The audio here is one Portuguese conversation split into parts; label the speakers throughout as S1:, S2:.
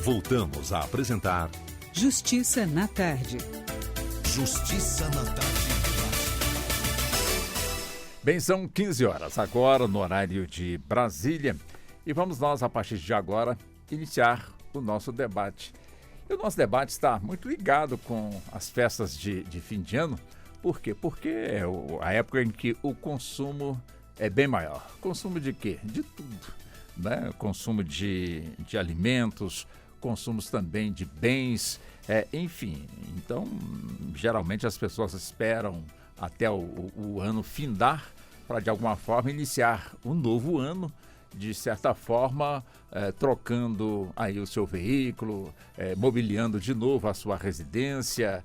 S1: Voltamos a apresentar
S2: Justiça na Tarde.
S1: Justiça na Tarde.
S3: Bem, são 15 horas agora no horário de Brasília e vamos nós, a partir de agora, iniciar o nosso debate. E o nosso debate está muito ligado com as festas de fim de ano. Por quê? Porque é a época em que o consumo é bem maior. Consumo de quê? De tudo, né? Consumo de alimentos, consumos também de bens, enfim. Então, geralmente as pessoas esperam até o ano findar para, de alguma forma, iniciar um novo ano, de certa forma, trocando aí o seu veículo, mobiliando de novo a sua residência,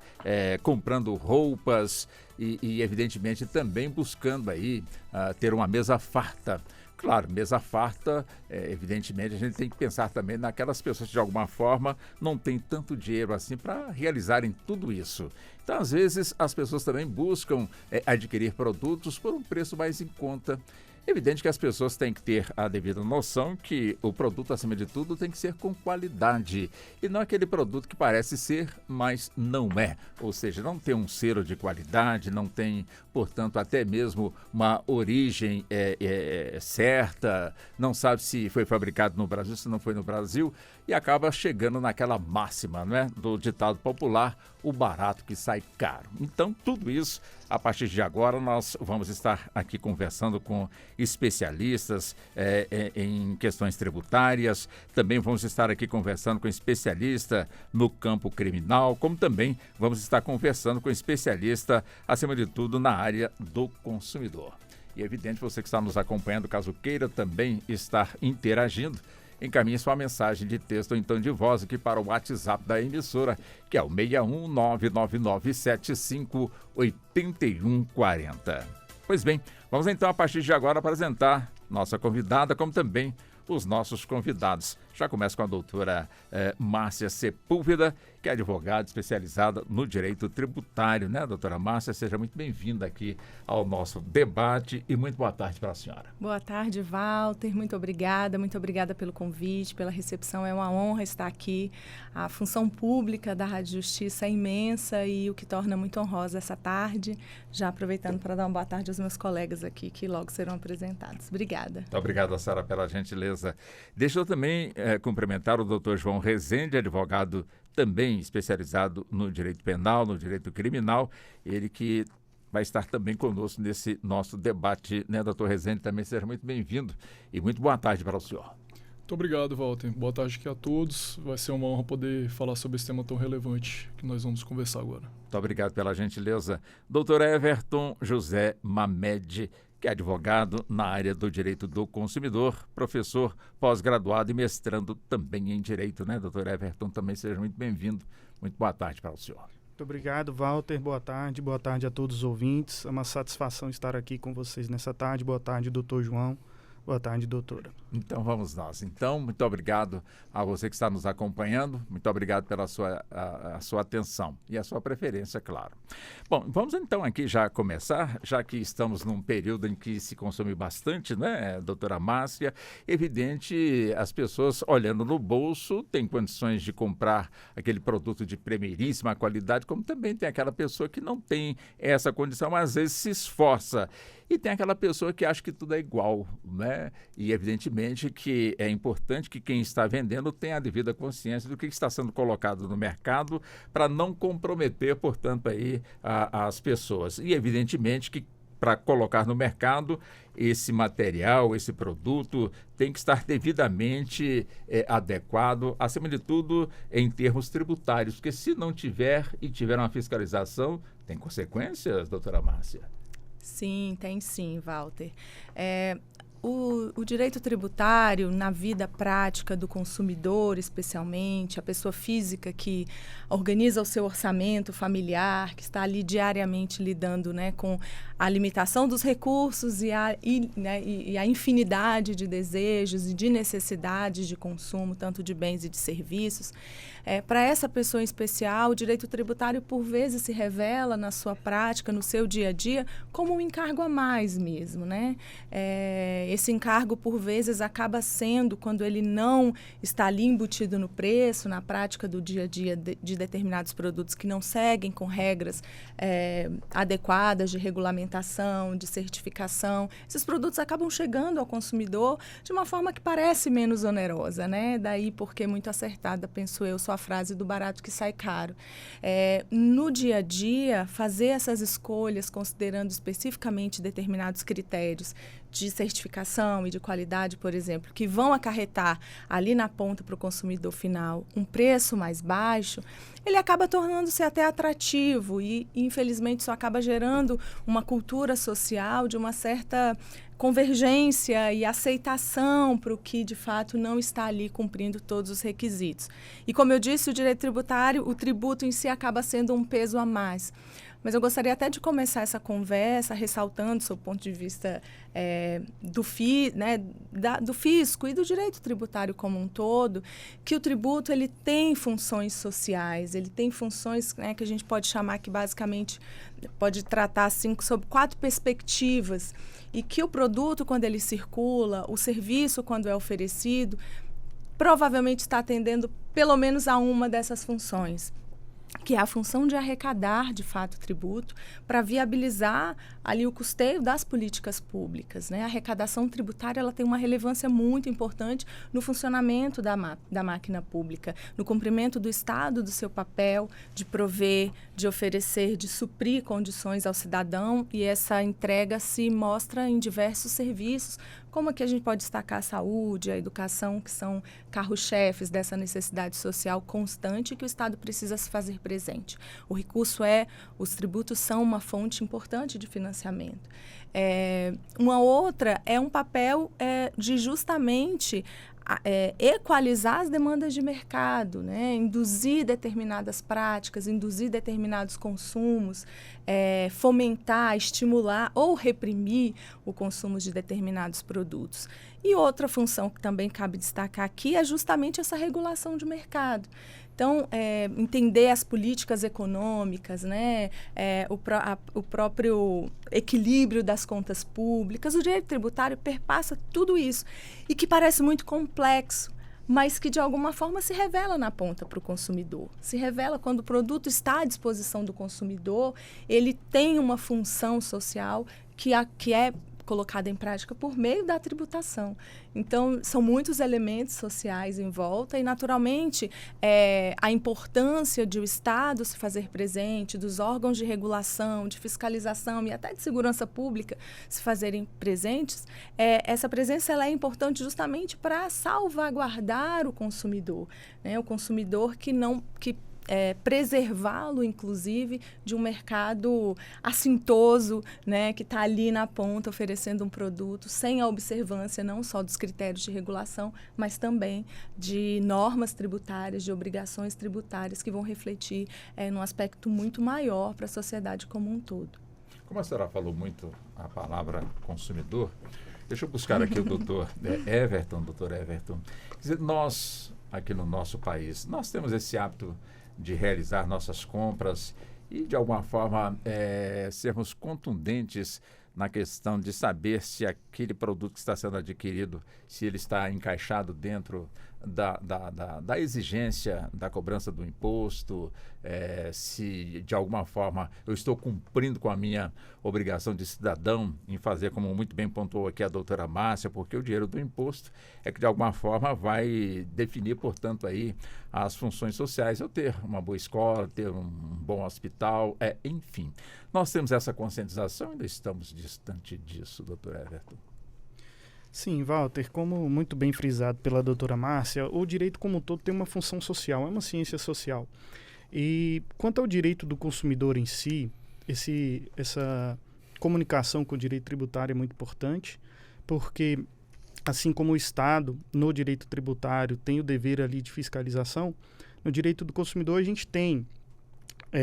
S3: comprando roupas e, evidentemente, também buscando aí ter uma mesa farta. Claro, mesa farta, evidentemente, a gente tem que pensar também naquelas pessoas que, de alguma forma, não têm tanto dinheiro assim para realizarem tudo isso. Então, às vezes, as pessoas também buscam adquirir produtos por um preço mais em conta. Evidente que as pessoas têm que ter a devida noção que o produto, acima de tudo, tem que ser com qualidade e não aquele produto que parece ser, mas não é. Ou seja, não tem um selo de qualidade, não tem, portanto, até mesmo uma origem certa, não sabe se foi fabricado no Brasil, se não foi no Brasil, e acaba chegando naquela máxima, não é? Do ditado popular, o barato que sai caro. Então, tudo isso, a partir de agora, nós vamos estar aqui conversando com especialistas em questões tributárias, também vamos estar aqui conversando com especialista no campo criminal, como também vamos estar conversando com especialista, acima de tudo, na área do consumidor. E é evidente, você que está nos acompanhando, caso queira também estar interagindo, encaminhe sua mensagem de texto ou então de voz aqui para o WhatsApp da emissora, que é o 61999758140. Pois bem, vamos então a partir de agora apresentar nossa convidada, como também os nossos convidados. Já começa com a doutora Márcia Sepúlveda, que é advogada especializada no direito tributário, né, doutora Márcia? Seja muito bem-vinda aqui ao nosso debate e muito boa tarde para a senhora.
S4: Boa tarde, Walter. Muito obrigada pelo convite, pela recepção. É uma honra estar aqui. A função pública da Rádio Justiça é imensa e o que torna muito honrosa essa tarde. Já aproveitando para dar uma boa tarde aos meus colegas aqui, que logo serão apresentados. Obrigada.
S3: Muito obrigado, senhora, pela gentileza. Deixa eu também cumprimentar o doutor João Rezende, advogado também especializado no direito penal, no direito criminal, ele que vai estar também conosco nesse nosso debate, né, doutor Rezende? Também seja muito bem-vindo e muito boa tarde para o senhor.
S5: Muito obrigado, Walter. Boa tarde aqui a todos. Vai ser uma honra poder falar sobre esse tema tão relevante que nós vamos conversar agora.
S3: Muito obrigado pela gentileza. Doutor Everton José Mamed, que é advogado na área do direito do consumidor, professor pós-graduado e mestrando também em direito, né, doutor Everton? Também seja muito bem-vindo. Muito boa tarde para o senhor.
S6: Muito obrigado, Walter. Boa tarde a todos os ouvintes. É uma satisfação estar aqui com vocês nessa tarde. Boa tarde, doutor João. Boa tarde, doutora.
S3: Então vamos nós. Então, muito obrigado a você que está nos acompanhando. Muito obrigado pela sua atenção e a sua preferência, claro. Bom, vamos então aqui já começar, já que estamos num período em que se consome bastante, né, doutora Márcia? Evidente, as pessoas olhando no bolso têm condições de comprar aquele produto de primeiríssima qualidade, como também tem aquela pessoa que não tem essa condição, mas às vezes se esforça. E tem aquela pessoa que acha que tudo é igual, né? E evidentemente que é importante que quem está vendendo tenha a devida consciência do que está sendo colocado no mercado para não comprometer, portanto, aí as pessoas. E evidentemente que para colocar no mercado esse material, esse produto tem que estar devidamente adequado, acima de tudo em termos tributários, porque se não tiver e tiver uma fiscalização, tem consequências, doutora Márcia?
S4: Sim, tem sim, Walter. O direito tributário, na vida prática do consumidor, especialmente, a pessoa física que organiza o seu orçamento familiar, que está ali diariamente lidando, né, com a limitação dos recursos e a infinidade de desejos e de necessidades de consumo, tanto de bens e de serviços, para essa pessoa em especial, o direito tributário, por vezes, se revela na sua prática, no seu dia a dia, como um encargo a mais mesmo, né? Esse encargo, por vezes, acaba sendo, quando ele não está ali embutido no preço, na prática do dia a dia de determinados produtos que não seguem com regras adequadas de regulamentação, de certificação. Esses produtos acabam chegando ao consumidor de uma forma que parece menos onerosa, né? Daí porque muito acertada, penso eu, sua frase do barato que sai caro. No dia a dia, fazer essas escolhas considerando especificamente determinados critérios de certificação e de qualidade, por exemplo, que vão acarretar ali na ponta para o consumidor final um preço mais baixo, ele acaba tornando-se até atrativo e, infelizmente, isso acaba gerando uma cultura social de uma certa convergência e aceitação para o que, de fato, não está ali cumprindo todos os requisitos. E, como eu disse, o direito tributário, o tributo em si acaba sendo um peso a mais. Mas eu gostaria até de começar essa conversa ressaltando, do ponto de vista do fisco e do direito tributário como um todo, que o tributo ele tem funções sociais, ele tem funções, né, que a gente pode chamar que basicamente pode tratar assim, sob 4 perspectivas, e que o produto, quando ele circula, o serviço, quando é oferecido, provavelmente está atendendo pelo menos a uma dessas funções, que é a função de arrecadar, de fato, tributo, para viabilizar ali o custeio das políticas públicas, né? A arrecadação tributária ela tem uma relevância muito importante no funcionamento da máquina pública, no cumprimento do Estado, do seu papel de prover, de oferecer, de suprir condições ao cidadão, e essa entrega se mostra em diversos serviços, como aqui a gente pode destacar a saúde, a educação, que são carro-chefes dessa necessidade social constante que o Estado precisa se fazer presente. O recurso os tributos são uma fonte importante de financiamento. Uma outra é um papel de justamente equalizar as demandas de mercado, né? Induzir determinadas práticas, induzir determinados consumos, fomentar, estimular ou reprimir o consumo de determinados produtos. E outra função que também cabe destacar aqui é justamente essa regulação de mercado. Então, entender as políticas econômicas, né? O próprio equilíbrio das contas públicas, o direito tributário perpassa tudo isso e que parece muito complexo, mas que de alguma forma se revela na ponta para o consumidor. Se revela quando o produto está à disposição do consumidor, ele tem uma função social que é colocada em prática por meio da tributação. Então, são muitos elementos sociais em volta e, naturalmente, a importância de o Estado se fazer presente, dos órgãos de regulação, de fiscalização e até de segurança pública se fazerem presentes, essa presença ela é importante justamente para salvaguardar o consumidor, né? O consumidor que preservá-lo, inclusive, de um mercado assintoso, né, que está ali na ponta oferecendo um produto sem a observância não só dos critérios de regulação, mas também de normas tributárias, de obrigações tributárias que vão refletir num aspecto muito maior para a sociedade como um todo.
S3: Como a senhora falou muito a palavra consumidor, deixa eu buscar aqui o doutor Everton. Quer dizer, nós, aqui no nosso país, nós temos esse hábito de realizar nossas compras e, de alguma forma, sermos contundentes na questão de saber se aquele produto que está sendo adquirido, se ele está encaixado dentro da exigência da cobrança do imposto, se de alguma forma eu estou cumprindo com a minha obrigação de cidadão em fazer, como muito bem pontuou aqui a doutora Márcia, porque o dinheiro do imposto é que de alguma forma vai definir, portanto, aí as funções sociais, eu ter uma boa escola, ter um bom hospital, enfim. Nós temos essa conscientização, ainda estamos distante disso, doutor Everton.
S6: Sim, Walter, como muito bem frisado pela doutora Márcia, o direito como um todo tem uma função social, é uma ciência social. E quanto ao direito do consumidor em si, essa comunicação com o direito tributário é muito importante, porque assim como o Estado, no direito tributário, tem o dever ali de fiscalização, no direito do consumidor a gente tem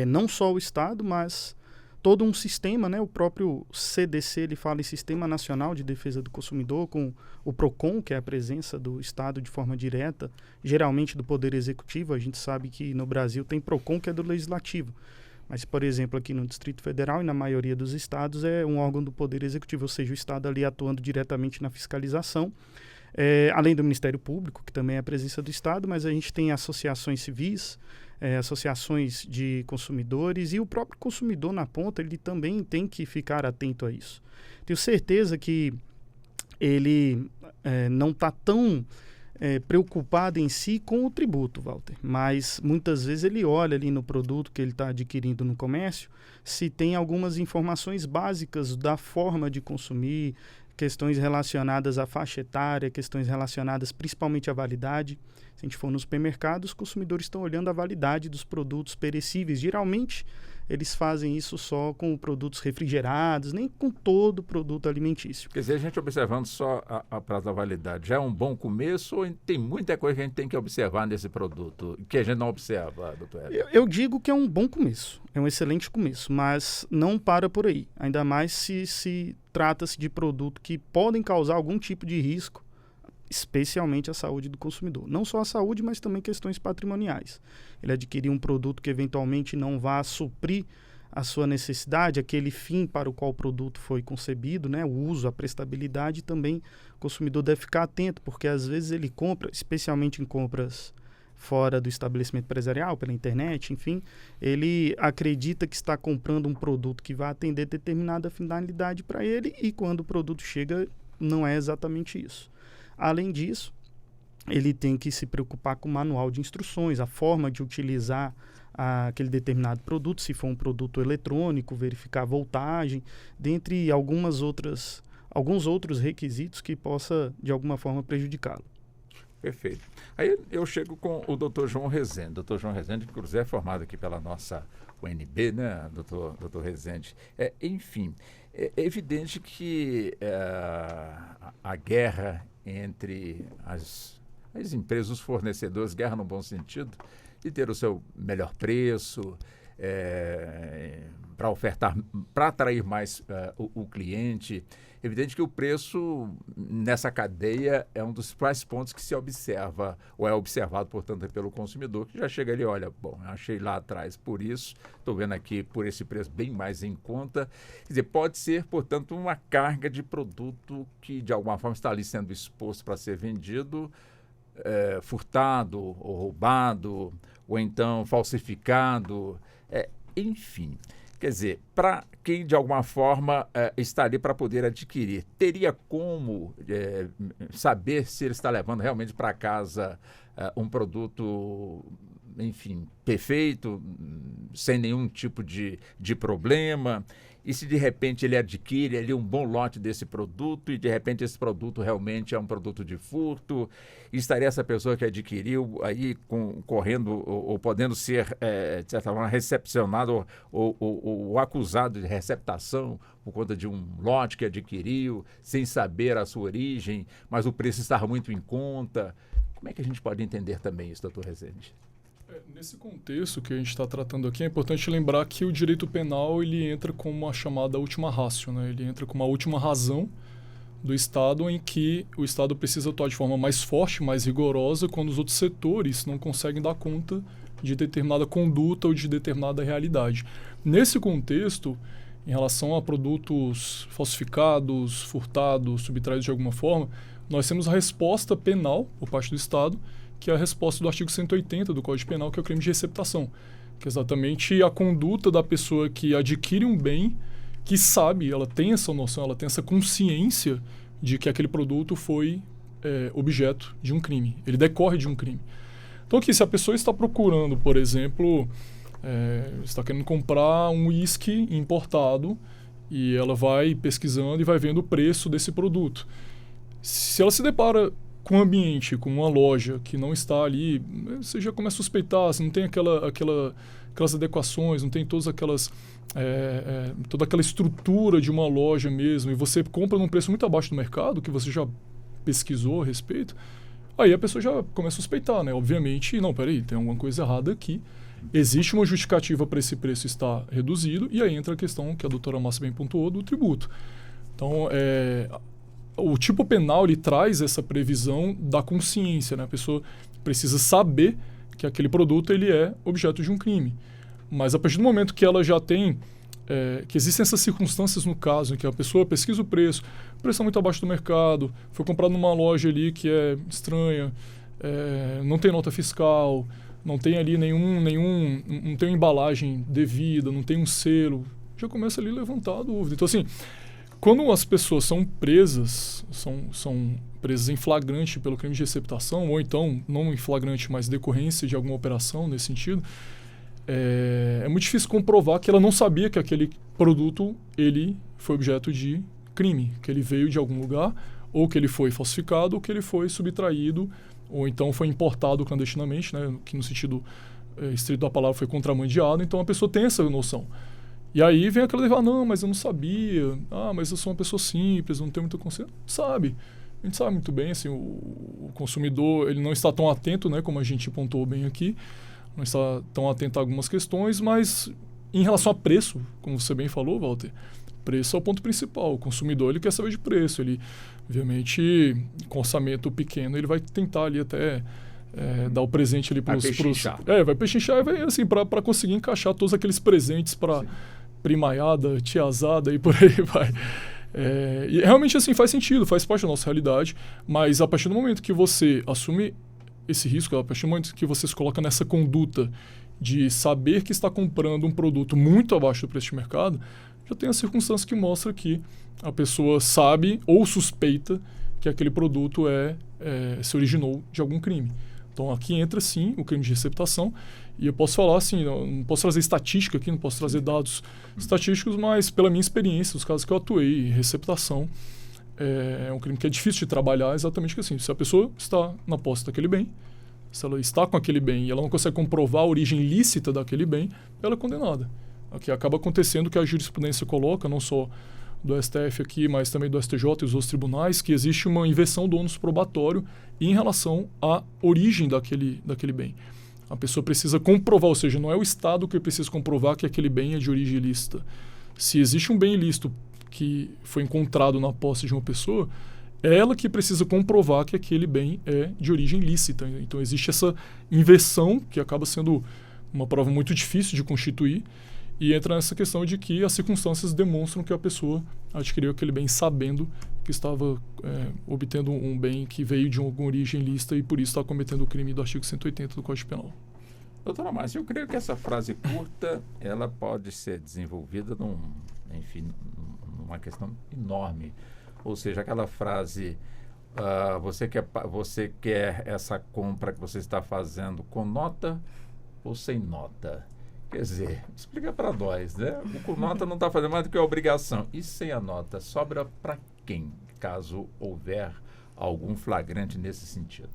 S6: não só o Estado, mas todo um sistema, né? O próprio CDC, ele fala em Sistema Nacional de Defesa do Consumidor, com o PROCON, que é a presença do Estado de forma direta, geralmente do Poder Executivo. A gente sabe que no Brasil tem PROCON, que é do Legislativo. Mas, por exemplo, aqui no Distrito Federal e na maioria dos estados é um órgão do Poder Executivo, ou seja, o Estado ali atuando diretamente na fiscalização. Além do Ministério Público, que também é a presença do Estado, mas a gente tem associações civis, associações de consumidores, e o próprio consumidor na ponta, ele também tem que ficar atento a isso. Tenho certeza que ele não está tão preocupado em si com o tributo, Walter, mas muitas vezes ele olha ali no produto que ele está adquirindo no comércio, se tem algumas informações básicas da forma de consumir, questões relacionadas à faixa etária, questões relacionadas principalmente à validade. Se a gente for nos supermercados, os consumidores estão olhando a validade dos produtos perecíveis. Geralmente, eles fazem isso só com produtos refrigerados, nem com todo produto alimentício.
S3: Quer dizer, a gente observando só a prazo da validade, já é um bom começo ou tem muita coisa que a gente tem que observar nesse produto, que a gente não observa, doutor Éder?
S6: Eu digo que é um bom começo, é um excelente começo, mas não para por aí. Ainda mais se trata-se de produto que podem causar algum tipo de risco, especialmente à saúde do consumidor. Não só a saúde, mas também questões patrimoniais. Ele adquirir um produto que eventualmente não vá suprir a sua necessidade, aquele fim para o qual o produto foi concebido, né? O uso, a prestabilidade, também o consumidor deve ficar atento, porque às vezes ele compra, especialmente em compras fora do estabelecimento empresarial, pela internet, enfim, ele acredita que está comprando um produto que vai atender determinada finalidade para ele, e quando o produto chega, não é exatamente isso. Além disso, ele tem que se preocupar com o manual de instruções, a forma de utilizar aquele determinado produto, se for um produto eletrônico, verificar a voltagem, dentre alguns outros requisitos que possa, de alguma forma, prejudicá-lo.
S3: Perfeito. Aí eu chego com o doutor João Rezende. Doutor João Rezende, que inclusive é formado aqui pela nossa UNB, né, doutor Rezende? Enfim, é evidente que a guerra entre as empresas, os fornecedores, guerra no bom sentido, de ter o seu melhor preço, para ofertar, para atrair mais o cliente. Evidente que o preço nessa cadeia é um dos principais pontos que se observa, ou é observado, portanto, pelo consumidor, que já chega ali, olha, bom, eu achei lá atrás por isso, estou vendo aqui por esse preço bem mais em conta. Quer dizer, pode ser, portanto, uma carga de produto que, de alguma forma, está ali sendo exposto para ser vendido, furtado ou roubado, ou então falsificado, enfim. Quer dizer, para quem de alguma forma está ali para poder adquirir, teria como saber se ele está levando realmente para casa um produto, enfim, perfeito, sem nenhum tipo de problema? E se de repente ele adquire ali um bom lote desse produto e de repente esse produto realmente é um produto de furto, estaria essa pessoa que adquiriu aí correndo ou podendo ser, de certa forma, recepcionado ou acusado de receptação por conta de um lote que adquiriu, sem saber a sua origem, mas o preço estava muito em conta? Como é que a gente pode entender também isso, doutor Rezende?
S5: Nesse contexto que a gente está tratando aqui, é importante lembrar que o direito penal ele entra como uma chamada última ratio, né? Ele entra como uma última razão do Estado, em que o Estado precisa atuar de forma mais forte, mais rigorosa, quando os outros setores não conseguem dar conta de determinada conduta ou de determinada realidade. Nesse contexto, em relação a produtos falsificados, furtados, subtraídos de alguma forma, nós temos a resposta penal por parte do Estado, que é a resposta do artigo 180 do Código Penal, que é o crime de receptação, que é exatamente a conduta da pessoa que adquire um bem, que sabe, ela tem essa noção, ela tem essa consciência de que aquele produto foi objeto de um crime, ele decorre de um crime. Então aqui, se a pessoa está procurando, por exemplo, está querendo comprar um uísque importado, e ela vai pesquisando e vai vendo o preço desse produto. Se ela se depara com um ambiente, com uma loja que não está ali, você já começa a suspeitar, você não tem aquelas adequações, não tem toda aquela estrutura de uma loja mesmo, e você compra num preço muito abaixo do mercado, que você já pesquisou a respeito, aí a pessoa já começa a suspeitar, né? Obviamente, não, peraí, tem alguma coisa errada aqui. existe uma justificativa para esse preço estar reduzido, e aí entra a questão que a doutora Márcia bem pontuou do tributo. Então, o tipo penal ele traz essa previsão da consciência, né? A pessoa precisa saber que aquele produto ele é objeto de um crime. Mas a partir do momento que ela já tem, que existem essas circunstâncias no caso, em que a pessoa pesquisa o preço é muito abaixo do mercado, foi comprado numa loja ali que é estranha, não tem nota fiscal, não tem ali não tem uma embalagem devida, não tem um selo, já começa ali a levantar a dúvida. Então, assim, quando as pessoas são presas, são presas em flagrante pelo crime de receptação, ou então, não em flagrante, mas decorrência de alguma operação nesse sentido, é muito difícil comprovar que ela não sabia que aquele produto ele foi objeto de crime, que ele veio de algum lugar, ou que ele foi falsificado, ou que ele foi subtraído, ou então foi importado clandestinamente, né, que no sentido estrito da palavra foi contrabandeado. Então a pessoa tem essa noção. E aí vem aquela de não, mas eu não sabia, mas eu sou uma pessoa simples, não tenho muita consciência. Sabe, a gente sabe muito bem, assim, o consumidor ele não está tão atento, né, como a gente pontuou bem aqui, não está tão atento a algumas questões, mas em relação a preço, como você bem falou, Walter, preço é o ponto principal. O consumidor ele quer saber de preço, ele, obviamente, com orçamento pequeno, ele vai tentar ali até dar o presente ali para os... vai pechinchar e vai, assim, para conseguir encaixar todos aqueles presentes para primaiada, tiazada e por aí vai. E realmente, assim, faz sentido, faz parte da nossa realidade, mas a partir do momento que você assume esse risco, a partir do momento que você se coloca nessa conduta de saber que está comprando um produto muito abaixo do preço de mercado, já tem a circunstância que mostra que a pessoa sabe ou suspeita que aquele produto se originou de algum crime. Então aqui entra sim o crime de receptação, e eu posso falar assim, não posso trazer estatística aqui, não posso trazer dados estatísticos, mas pela minha experiência, os casos que eu atuei, receptação é um crime que é difícil de trabalhar, exatamente que assim, se a pessoa está na posse daquele bem, se ela está com aquele bem e ela não consegue comprovar a origem lícita daquele bem, ela é condenada. Aqui acaba acontecendo que a jurisprudência coloca, não só do STF aqui, mas também do STJ e os outros tribunais, que existe uma inversão do ônus probatório em relação à origem daquele bem. A pessoa precisa comprovar, ou seja, não é o Estado que precisa comprovar que aquele bem é de origem ilícita. Se existe um bem ilícito que foi encontrado na posse de uma pessoa, é ela que precisa comprovar que aquele bem é de origem lícita. Então existe essa inversão que acaba sendo uma prova muito difícil de constituir, e entra nessa questão de que as circunstâncias demonstram que a pessoa adquiriu aquele bem sabendo que estava obtendo um bem que veio de alguma origem ilícita e por isso está cometendo o crime do artigo 180 do Código Penal.
S3: Doutora Márcia, eu creio que essa frase curta ela pode ser desenvolvida numa questão enorme. Ou seja, aquela frase, você quer essa compra que você está fazendo com nota ou sem nota? Quer dizer, explica para nós, né? O com nota não está fazendo mais do que a obrigação. E sem a nota, sobra para quem, caso houver algum flagrante nesse sentido?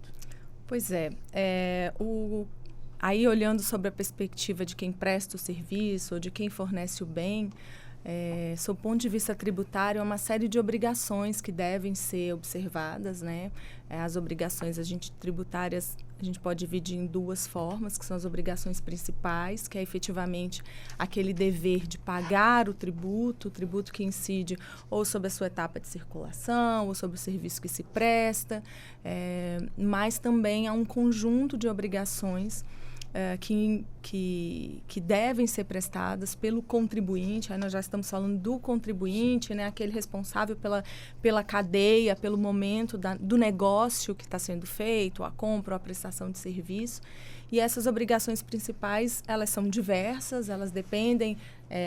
S4: Pois aí olhando sobre a perspectiva de quem presta o serviço ou de quem fornece o bem, sob o ponto de vista tributário, há uma série de obrigações que devem ser observadas, né? As obrigações tributárias a gente pode dividir em duas formas, que são as obrigações principais, que é efetivamente aquele dever de pagar o tributo que incide ou sobre a sua etapa de circulação, ou sobre o serviço que se presta, mas também há um conjunto de obrigações que devem ser prestadas pelo contribuinte. Aí nós já estamos falando do contribuinte, né, aquele responsável pela cadeia, pelo momento do negócio que está sendo feito, a compra ou a prestação de serviço. E essas obrigações principais, elas são diversas, elas dependem,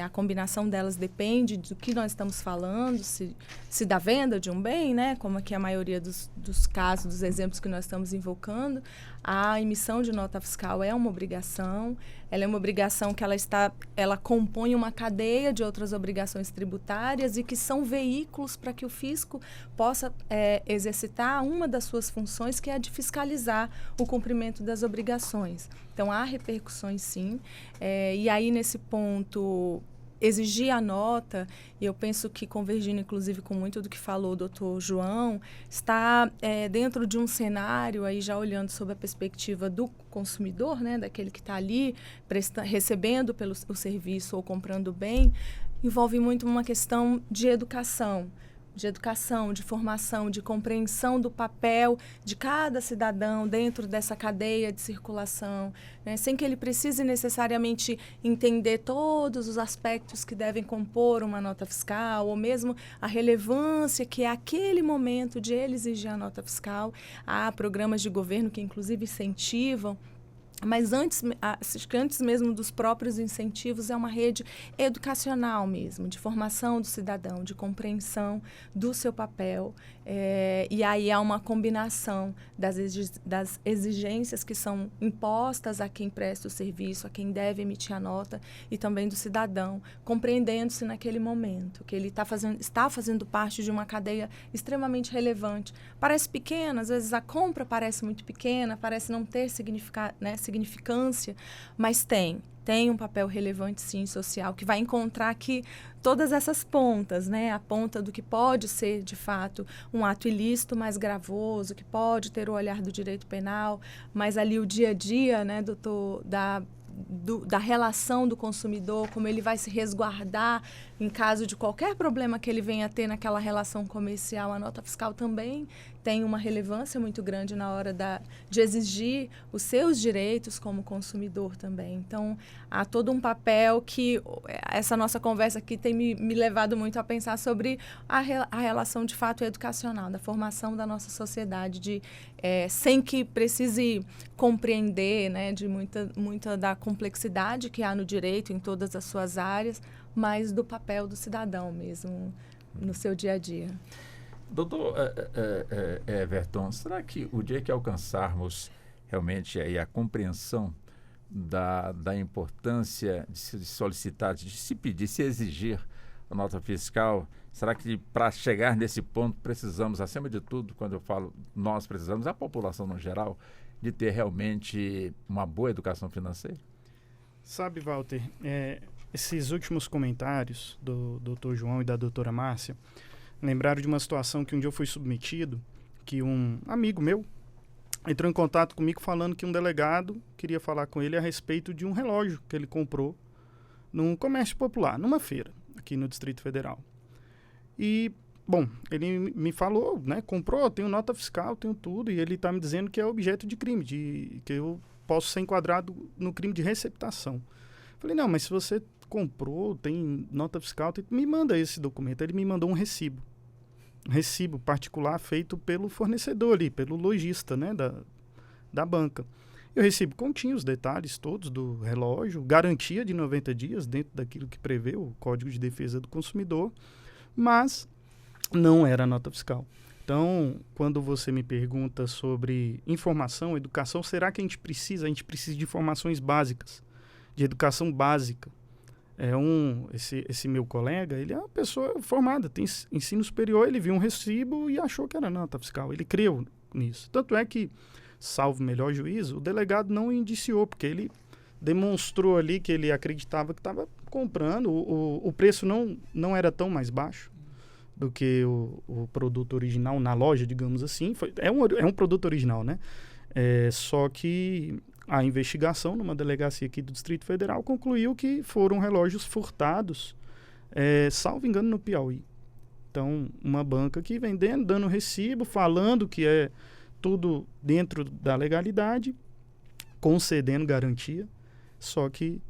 S4: a combinação delas depende do que nós estamos falando, se da venda de um bem, né, como aqui a maioria dos casos, dos exemplos que nós estamos invocando, a emissão de nota fiscal é uma obrigação, ela é uma obrigação que ela compõe uma cadeia de outras obrigações tributárias e que são veículos para que o fisco possa exercitar uma das suas funções, que é a de fiscalizar o cumprimento das obrigações. Então, há repercussões, sim. E aí, nesse ponto, exigir a nota, e eu penso que convergindo inclusive com muito do que falou o doutor João, está dentro de um cenário, aí já olhando sob a perspectiva do consumidor, né, daquele que está ali recebendo o serviço ou comprando o bem, envolve muito uma questão de educação, de formação, de compreensão do papel de cada cidadão dentro dessa cadeia de circulação, né? Sem que ele precise necessariamente entender todos os aspectos que devem compor uma nota fiscal, ou mesmo a relevância que é aquele momento de ele exigir a nota fiscal. Há programas de governo que, inclusive, incentivam. Mas antes mesmo dos próprios incentivos, é uma rede educacional mesmo, de formação do cidadão, de compreensão do seu papel. E aí há uma combinação das exigências que são impostas a quem presta o serviço, a quem deve emitir a nota, e também do cidadão, compreendendo-se naquele momento, que ele está fazendo parte de uma cadeia extremamente relevante. Parece pequena, às vezes a compra parece muito pequena, parece não ter significância, mas tem um papel relevante, sim, social, que vai encontrar aqui todas essas pontas, né? A ponta do que pode ser, de fato, um ato ilícito mais gravoso, que pode ter o olhar do direito penal, mas ali o dia a dia, né, da relação do consumidor, como ele vai se resguardar em caso de qualquer problema que ele venha a ter naquela relação comercial. A nota fiscal também tem uma relevância muito grande na hora de exigir os seus direitos como consumidor também. Então, há todo um papel que essa nossa conversa aqui tem me levado muito a pensar sobre a relação, de fato, educacional, da formação da nossa sociedade, sem que precise compreender, né, de muita da complexidade que há no direito em todas as suas áreas, mas do papel do cidadão mesmo no seu dia a dia.
S3: Doutor Everton, será que o dia que alcançarmos realmente aí a compreensão da importância de se solicitar, de se pedir, se exigir a nota fiscal, será que para chegar nesse ponto precisamos, acima de tudo, quando eu falo nós precisamos, a população no geral, de ter realmente uma boa educação financeira?
S6: Sabe, Walter, esses últimos comentários do Dr. João e da doutora Márcia lembraram de uma situação que um dia eu fui submetido, que um amigo meu entrou em contato comigo falando que um delegado queria falar com ele a respeito de um relógio que ele comprou num comércio popular, numa feira, aqui no Distrito Federal. E, bom, ele me falou, né, comprou, tenho nota fiscal, tenho tudo, e ele está me dizendo que é objeto de crime, que eu posso ser enquadrado no crime de receptação. Falei, não, mas se você comprou, tem nota fiscal, me manda esse documento. Ele me mandou um recibo particular feito pelo fornecedor ali, pelo lojista, né, da banca. Eu recibo continha os detalhes todos do relógio, garantia de 90 dias dentro daquilo que prevê o Código de Defesa do Consumidor, mas não era nota fiscal. Então, quando você me pergunta sobre informação, educação, será que a gente precisa de informações básicas, de educação básica? Esse meu colega, ele é uma pessoa formada, tem ensino superior, ele viu um recibo e achou que era nota fiscal, ele creu nisso. Tanto é que, salvo melhor juízo, o delegado não o indiciou, porque ele demonstrou ali que ele acreditava que estava comprando, o preço não era tão mais baixo do que o produto original na loja, digamos assim. É um produto original, né? Só que a investigação numa delegacia aqui do Distrito Federal concluiu que foram relógios furtados, salvo engano, no Piauí. Então, uma banca aqui vendendo, dando recibo, falando que é tudo dentro da legalidade, concedendo garantia, só que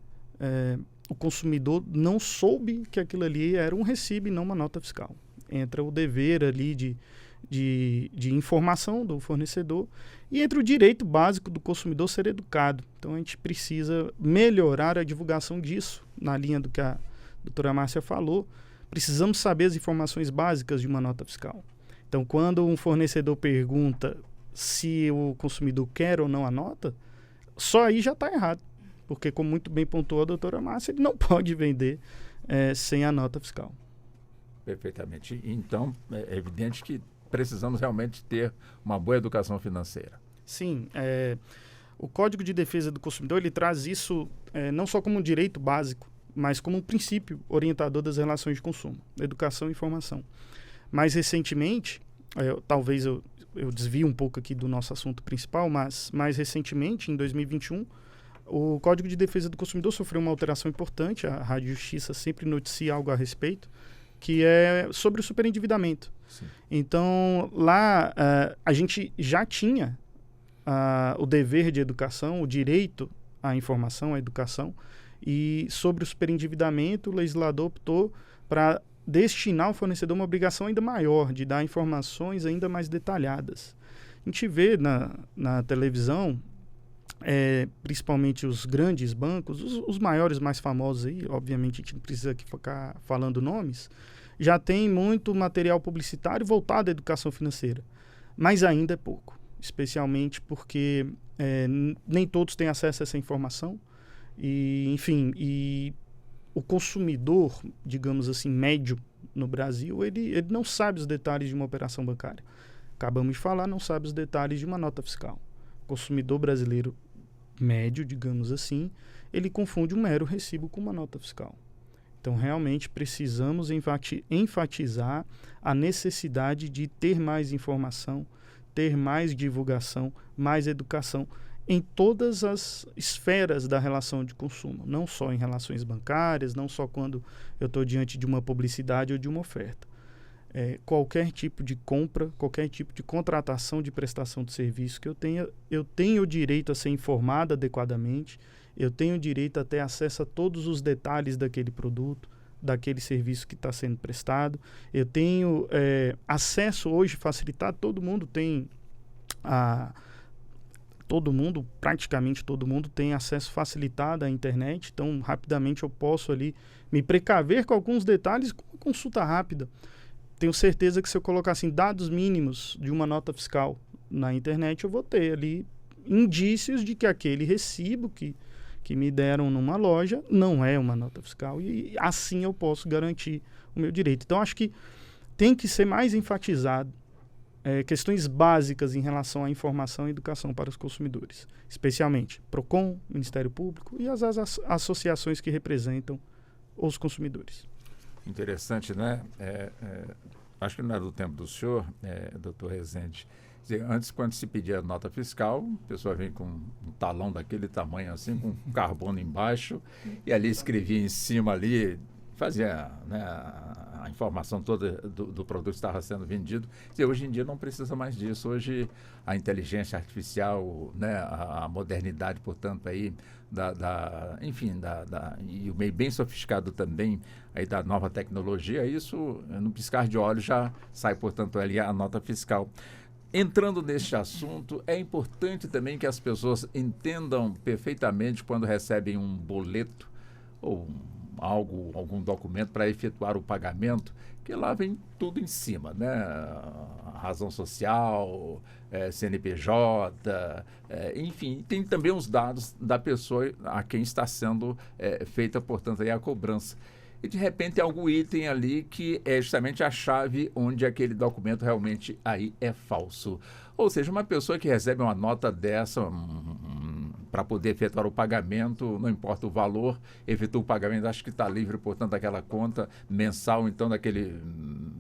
S6: o consumidor não soube que aquilo ali era um recibo e não uma nota fiscal. Entra o dever ali de informação do fornecedor e entra o direito básico do consumidor ser educado. Então, a gente precisa melhorar a divulgação disso, na linha do que a doutora Márcia falou. Precisamos saber as informações básicas de uma nota fiscal. Então, quando um fornecedor pergunta se o consumidor quer ou não a nota, só aí já está errado. Porque, como muito bem pontuou a doutora Márcia, ele não pode vender sem a nota fiscal.
S3: Perfeitamente. Então, é evidente que precisamos realmente ter uma boa educação financeira.
S6: Sim. O Código de Defesa do Consumidor, ele traz isso não só como um direito básico, mas como um princípio orientador das relações de consumo, educação e informação. Mais recentemente, talvez eu desvie um pouco aqui do nosso assunto principal, mas mais recentemente, em 2021, o Código de Defesa do Consumidor sofreu uma alteração importante, a Rádio Justiça sempre noticia algo a respeito, que é sobre o superendividamento. Sim. Então, lá a gente já tinha o dever de educação, o direito à informação, à educação, e sobre o superendividamento, o legislador optou para destinar ao fornecedor uma obrigação ainda maior, de dar informações ainda mais detalhadas. A gente vê na televisão, principalmente os grandes bancos, os maiores, mais famosos aí, obviamente a gente não precisa aqui ficar falando nomes, já tem muito material publicitário voltado à educação financeira, mas ainda é pouco, especialmente porque nem todos têm acesso a essa informação e, enfim, o consumidor, digamos assim, médio no Brasil, ele não sabe os detalhes de uma operação bancária. Acabamos de falar, não sabe os detalhes de uma nota fiscal. O consumidor brasileiro médio, digamos assim, ele confunde um mero recibo com uma nota fiscal. Então, realmente, precisamos enfatizar a necessidade de ter mais informação, ter mais divulgação, mais educação em todas as esferas da relação de consumo, não só em relações bancárias, não só quando eu estou diante de uma publicidade ou de uma oferta. Qualquer tipo de compra, qualquer tipo de contratação de prestação de serviço que eu tenho o direito a ser informado adequadamente, eu tenho o direito a ter acesso a todos os detalhes daquele produto, daquele serviço que está sendo prestado. Eu tenho acesso hoje facilitado, praticamente todo mundo tem acesso facilitado à internet, então rapidamente eu posso ali me precaver com alguns detalhes com uma consulta rápida. Tenho certeza que se eu colocar assim, dados mínimos de uma nota fiscal na internet, eu vou ter ali indícios de que aquele recibo que me deram numa loja não é uma nota fiscal e assim eu posso garantir o meu direito. Então, acho que tem que ser mais enfatizado questões básicas em relação à informação e educação para os consumidores, especialmente PROCON, Ministério Público e as associações que representam os consumidores.
S3: Interessante, né? Acho que não era do tempo do senhor, doutor Rezende. Antes, quando se pedia nota fiscal, a pessoa vem com um talão daquele tamanho assim, com carbono embaixo, e ali escrevia em cima ali, fazia, né, a informação toda do produto que estava sendo vendido. Hoje em dia não precisa mais disso. Hoje a inteligência artificial, né, a modernidade, portanto, aí, e o meio bem sofisticado também aí da nova tecnologia, isso, no piscar de olhos, já sai, portanto, ali a nota fiscal. Entrando neste assunto, é importante também que as pessoas entendam perfeitamente quando recebem um boleto ou algum documento para efetuar o pagamento, que lá vem tudo em cima, né? A razão social, CNPJ, enfim, tem também os dados da pessoa a quem está sendo feita, portanto, aí a cobrança. E, de repente, tem algum item ali que é justamente a chave onde aquele documento realmente aí é falso. Ou seja, uma pessoa que recebe uma nota dessa para poder efetuar o pagamento, não importa o valor, efetua o pagamento, acho que está livre, portanto, daquela conta mensal, então,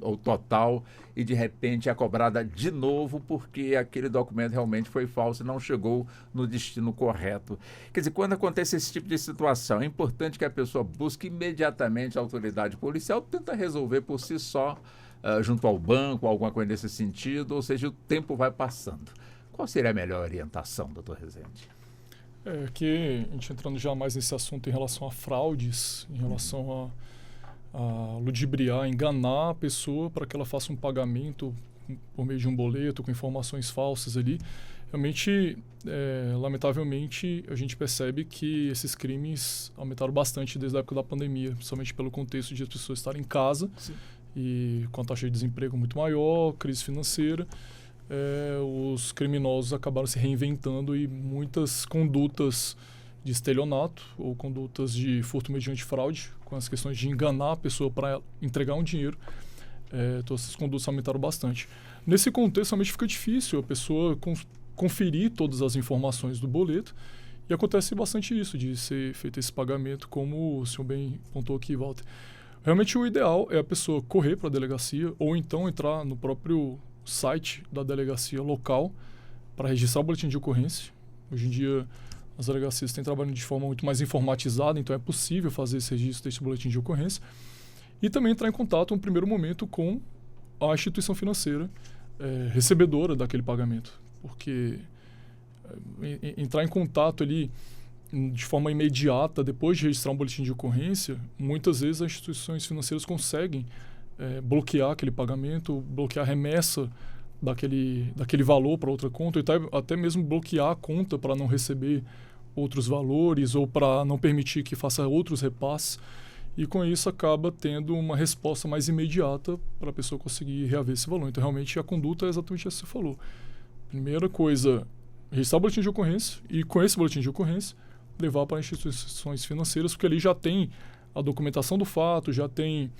S3: ou total, e de repente é cobrada de novo porque aquele documento realmente foi falso e não chegou no destino correto. Quer dizer, quando acontece esse tipo de situação, é importante que a pessoa busque imediatamente a autoridade policial, tenta resolver por si só, junto ao banco, alguma coisa nesse sentido, ou seja, o tempo vai passando. Qual seria a melhor orientação, doutor Rezende?
S5: Que a gente entrando já mais nesse assunto em relação a fraudes, em relação a ludibriar, enganar a pessoa para que ela faça um pagamento por meio de um boleto, com informações falsas ali. Realmente, lamentavelmente, a gente percebe que esses crimes aumentaram bastante desde a época da pandemia, principalmente pelo contexto de as pessoas estarem em casa. Sim. E com a taxa de desemprego muito maior, crise financeira, os criminosos acabaram se reinventando e muitas condutas de estelionato ou condutas de furto mediante fraude, com as questões de enganar a pessoa para entregar um dinheiro, todas essas condutas aumentaram bastante. Nesse contexto, realmente fica difícil a pessoa conferir todas as informações do boleto E acontece bastante isso, de ser feito esse pagamento, como o senhor bem pontuou aqui, Walter. Realmente o ideal é a pessoa correr para a delegacia ou então entrar no próprio site da delegacia local para registrar o boletim de ocorrência. Hoje em dia as delegacias têm trabalhando de forma muito mais informatizada, então é possível fazer esse registro desse boletim de ocorrência. E também entrar em contato no primeiro momento com a instituição financeira recebedora daquele pagamento. Porque entrar em contato ali de forma imediata, depois de registrar um boletim de ocorrência, muitas vezes as instituições financeiras conseguem bloquear aquele pagamento, bloquear a remessa daquele valor para outra conta, ou até mesmo bloquear a conta para não receber outros valores ou para não permitir que faça outros repasses. E com isso acaba tendo uma resposta mais imediata para a pessoa conseguir reaver esse valor. Então, realmente, a conduta é exatamente essa que você falou. Primeira coisa, registrar o boletim de ocorrência e, com esse boletim de ocorrência, levar para instituições financeiras, porque ali já tem a documentação do fato, já tem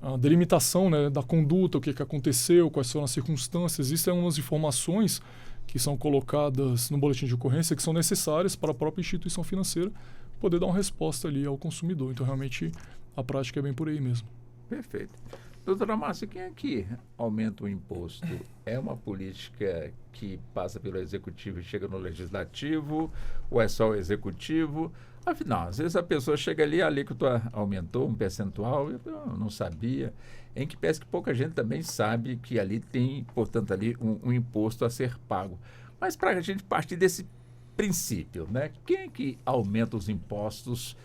S5: a delimitação, né, da conduta, o que aconteceu, quais foram as circunstâncias. Existem algumas informações que são colocadas no boletim de ocorrência que são necessárias para a própria instituição financeira poder dar uma resposta ali ao consumidor. Então, realmente, a prática é bem por aí mesmo.
S3: Perfeito. Doutora Márcia, quem é que aumenta o imposto? É uma política que passa pelo Executivo e chega no Legislativo? Ou é só o Executivo? Afinal, às vezes a pessoa chega ali, a alíquota aumentou um percentual, eu não sabia. Em que pese que pouca gente também sabe que ali tem, portanto, ali um imposto a ser pago. Mas para a gente partir desse princípio, né? Quem é que aumenta os impostos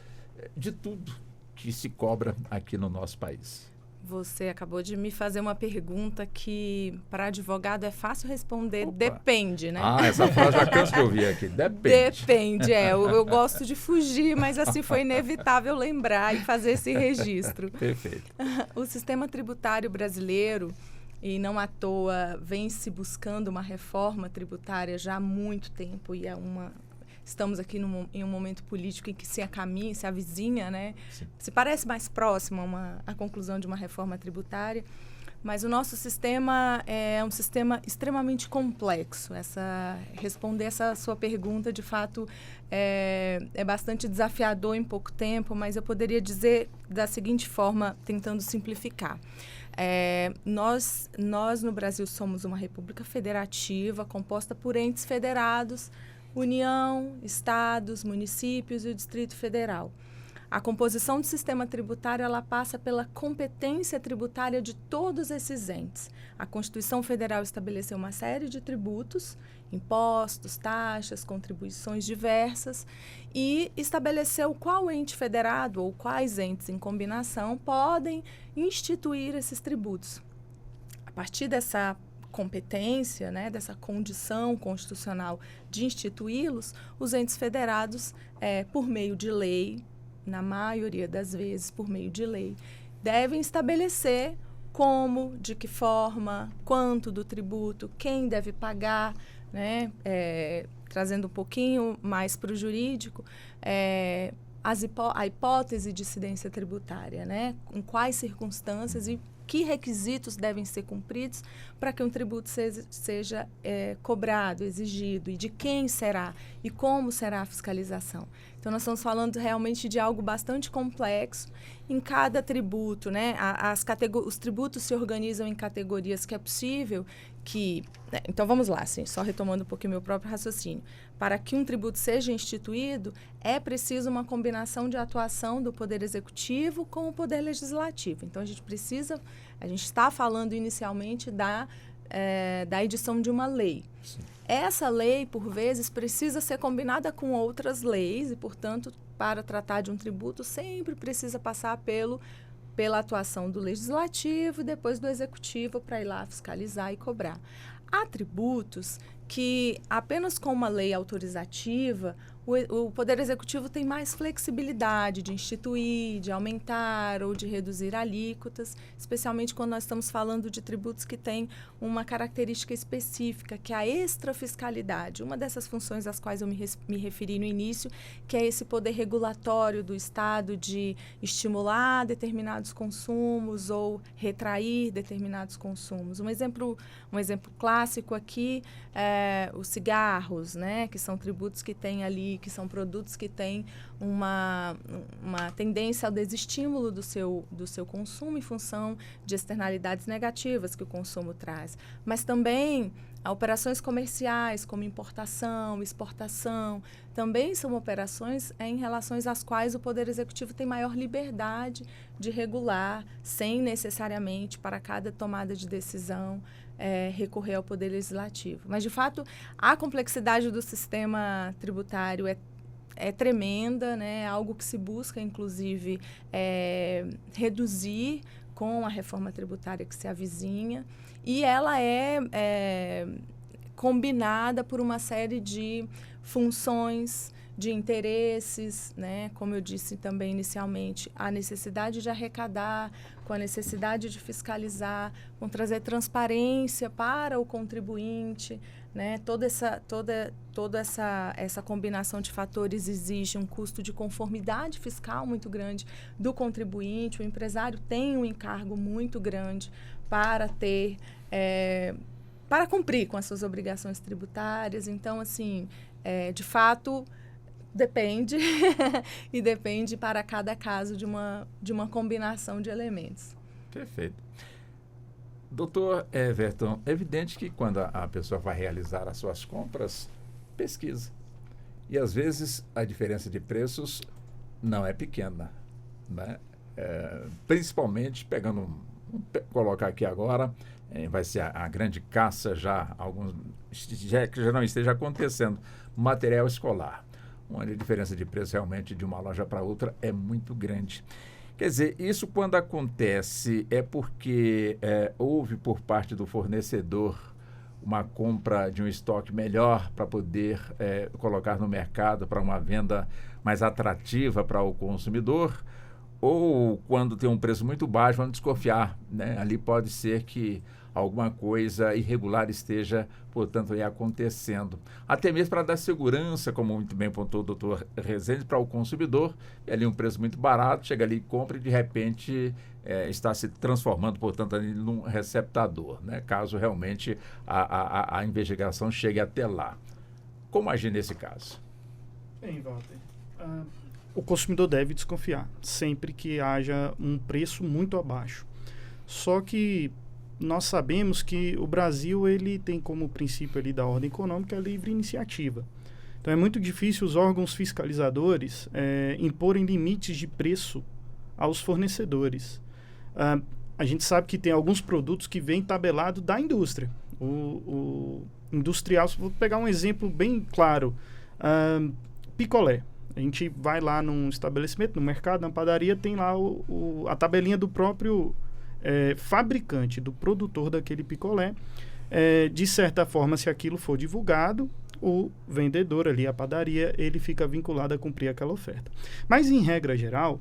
S3: de tudo que se cobra aqui no nosso país?
S4: Você acabou de me fazer uma pergunta que, para advogado, é fácil responder.
S3: Opa.
S4: Depende, né?
S3: Ah, essa frase já canso de ouvir aqui. Depende.
S4: Depende, eu gosto de fugir, mas assim foi inevitável lembrar e fazer esse registro.
S3: Perfeito.
S4: O sistema tributário brasileiro, e não à toa, vem se buscando uma reforma tributária já há muito tempo, e estamos aqui em um momento político em que se avizinha, né?
S3: Sim. Se
S4: parece mais próximo à conclusão de uma reforma tributária, mas o nosso sistema é um sistema extremamente complexo. Responder essa sua pergunta, de fato, é bastante desafiador em pouco tempo, mas eu poderia dizer da seguinte forma, tentando simplificar. Nós no Brasil somos uma república federativa composta por entes federados, União, estados, municípios e o Distrito Federal. A composição do sistema tributário ela passa pela competência tributária de todos esses entes. A Constituição Federal estabeleceu uma série de tributos, impostos, taxas, contribuições diversas, e estabeleceu qual ente federado ou quais entes em combinação podem instituir esses tributos. A partir dessa competência, né, dessa condição constitucional de instituí-los, os entes federados, por meio de lei, na maioria das vezes por meio de lei, devem estabelecer como, de que forma, quanto do tributo, quem deve pagar, né, trazendo um pouquinho mais para o jurídico, a hipótese de incidência tributária, né, em quais circunstâncias e que requisitos devem ser cumpridos para que um tributo seja cobrado, exigido, e de quem será e como será a fiscalização. Então, nós estamos falando realmente de algo bastante complexo. Em cada tributo, né, os tributos se organizam em categorias que é possível que... Então, vamos lá, assim, só retomando um pouquinho meu próprio raciocínio. Para que um tributo seja instituído, é preciso uma combinação de atuação do Poder Executivo com o Poder Legislativo. Então, a gente está falando inicialmente da edição de uma lei.
S3: Sim.
S4: Essa lei, por vezes, precisa ser combinada com outras leis e, portanto, para tratar de um tributo, sempre precisa passar pela atuação do Legislativo e depois do Executivo para ir lá fiscalizar e cobrar. Há tributos que, apenas com uma lei autorizativa, o Poder Executivo tem mais flexibilidade de instituir, de aumentar ou de reduzir alíquotas, especialmente quando nós estamos falando de tributos que têm uma característica específica, que é a extrafiscalidade. Uma dessas funções às quais eu me referi no início, que é esse poder regulatório do Estado de estimular determinados consumos ou retrair determinados consumos. Um exemplo clássico aqui é os cigarros, né, que são tributos que têm ali que são produtos que têm uma tendência ao desestímulo do seu consumo em função de externalidades negativas que o consumo traz. Mas também operações comerciais, como importação, exportação, também são operações em relações às quais o Poder Executivo tem maior liberdade de regular, sem necessariamente, para cada tomada de decisão, recorrer ao Poder Legislativo. Mas, de fato, a complexidade do sistema tributário é tremenda, né? Algo que se busca, inclusive, reduzir com a reforma tributária que se avizinha. E ela é combinada por uma série de funções, de interesses, né? Como eu disse também inicialmente, a necessidade de arrecadar, com a necessidade de fiscalizar, com trazer transparência para o contribuinte, né? Toda essa combinação de fatores exige um custo de conformidade fiscal muito grande do contribuinte. O empresário tem um encargo muito grande para para cumprir com as suas obrigações tributárias. Então, assim, de fato, depende e depende para cada caso de uma combinação de elementos.
S3: Perfeito. Doutor Everton, é evidente que quando a pessoa vai realizar as suas compras, pesquisa. E, às vezes, a diferença de preços não é pequena, né? Principalmente pegando colocar aqui agora, vai ser a grande caça que já não esteja acontecendo, material escolar, onde a diferença de preço realmente de uma loja para outra é muito grande. Quer dizer, isso quando acontece é porque houve por parte do fornecedor uma compra de um estoque melhor para poder colocar no mercado para uma venda mais atrativa para o consumidor, ou quando tem um preço muito baixo, vamos desconfiar, né? Ali pode ser que alguma coisa irregular esteja, portanto, aí acontecendo. Até mesmo para dar segurança, como muito bem pontuou o doutor Rezende, para o consumidor, é ali um preço muito barato, chega ali e compra e, de repente, está se transformando, portanto, ali num receptador, né? Caso realmente a investigação chegue até lá. Como agir nesse caso?
S6: Bem, Walter, o consumidor deve desconfiar sempre que haja um preço muito abaixo. Só que nós sabemos que o Brasil ele tem como princípio ali da ordem econômica a livre iniciativa. Então é muito difícil os órgãos fiscalizadores imporem limites de preço aos fornecedores. A gente sabe que tem alguns produtos que vêm tabelado da indústria. O industrial, vou pegar um exemplo bem claro, picolé. A gente vai lá num estabelecimento, no mercado, na padaria, tem lá a tabelinha do próprio fabricante, do produtor daquele picolé. De certa forma, se aquilo for divulgado, o vendedor ali, a padaria, ele fica vinculado a cumprir aquela oferta. Mas, em regra geral,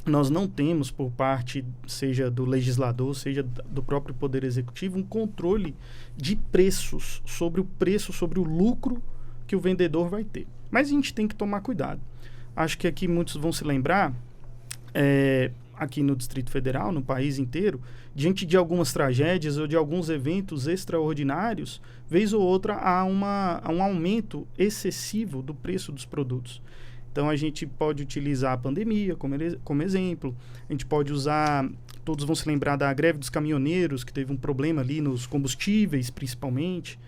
S6: nós não temos por parte, seja do legislador, seja do próprio Poder Executivo, um controle de preços, sobre o lucro que o vendedor vai ter. Mas a gente tem que tomar cuidado. Acho que aqui muitos vão se lembrar, aqui no Distrito Federal, no país inteiro, diante de algumas tragédias ou de alguns eventos extraordinários, vez ou outra há um aumento excessivo do preço dos produtos. Então, a gente pode utilizar a pandemia como exemplo, a gente pode usar, todos vão se lembrar da greve dos caminhoneiros, que teve um problema ali nos combustíveis, principalmente.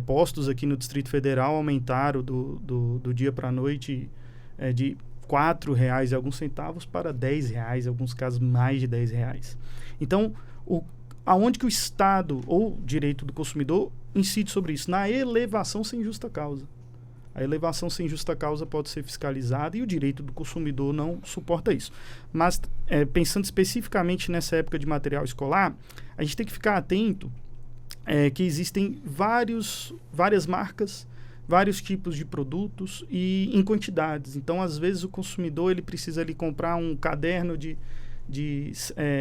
S6: Postos aqui no Distrito Federal aumentaram do dia para a noite de R$4 e alguns centavos para R$10, em alguns casos mais de R$10. Então, aonde que o Estado ou direito do consumidor incide sobre isso? Na elevação sem justa causa. A elevação sem justa causa pode ser fiscalizada e o direito do consumidor não suporta isso. Mas, pensando especificamente nessa época de material escolar, a gente tem que ficar atento que existem várias marcas, vários tipos de produtos e em quantidades. Então, às vezes, o consumidor ele precisa ali comprar um caderno de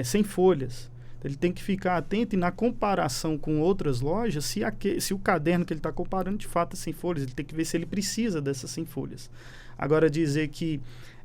S6: 100 folhas. Ele tem que ficar atento e na comparação com outras lojas, se o caderno que ele está comparando de fato é 100 folhas, ele tem que ver se ele precisa dessas 100 folhas. Agora, dizer que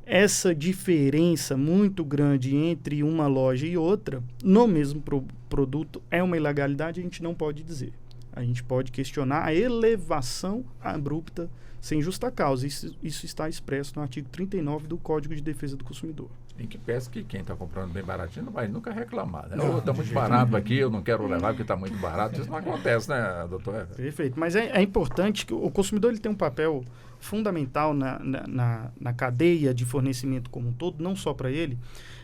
S6: essa diferença muito grande entre uma loja e outra, no mesmo produto, é uma ilegalidade, a gente não pode dizer. A gente pode questionar a elevação abrupta sem justa causa. Isso está expresso no artigo 39 do Código de Defesa do Consumidor.
S3: Em que peça que quem está comprando bem baratinho não vai nunca reclamar, né? Está muito barato aqui, eu não quero levar porque está muito barato. Isso não acontece, né, doutor?
S6: Perfeito. Mas é importante que o consumidor ele tem um papel fundamental na cadeia de fornecimento como um todo, não só para ele,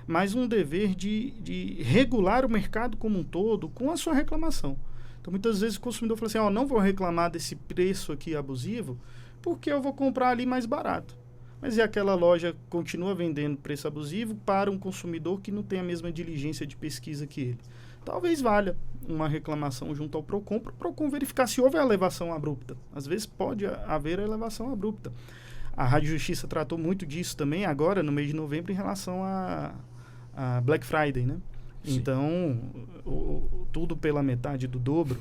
S6: mas um dever de regular o mercado como um todo com a sua reclamação. Então, muitas vezes o consumidor fala assim, não vou reclamar desse preço aqui abusivo porque eu vou comprar ali mais barato. Mas e aquela loja continua vendendo preço abusivo para um consumidor que não tem a mesma diligência de pesquisa que ele? Talvez valha uma reclamação junto ao PROCON, para o PROCON verificar se houve a elevação abrupta. Às vezes pode haver a elevação abrupta. A Rádio Justiça tratou muito disso também agora, no mês de novembro, em relação a Black Friday, né? Sim. Então, tudo pela metade do dobro.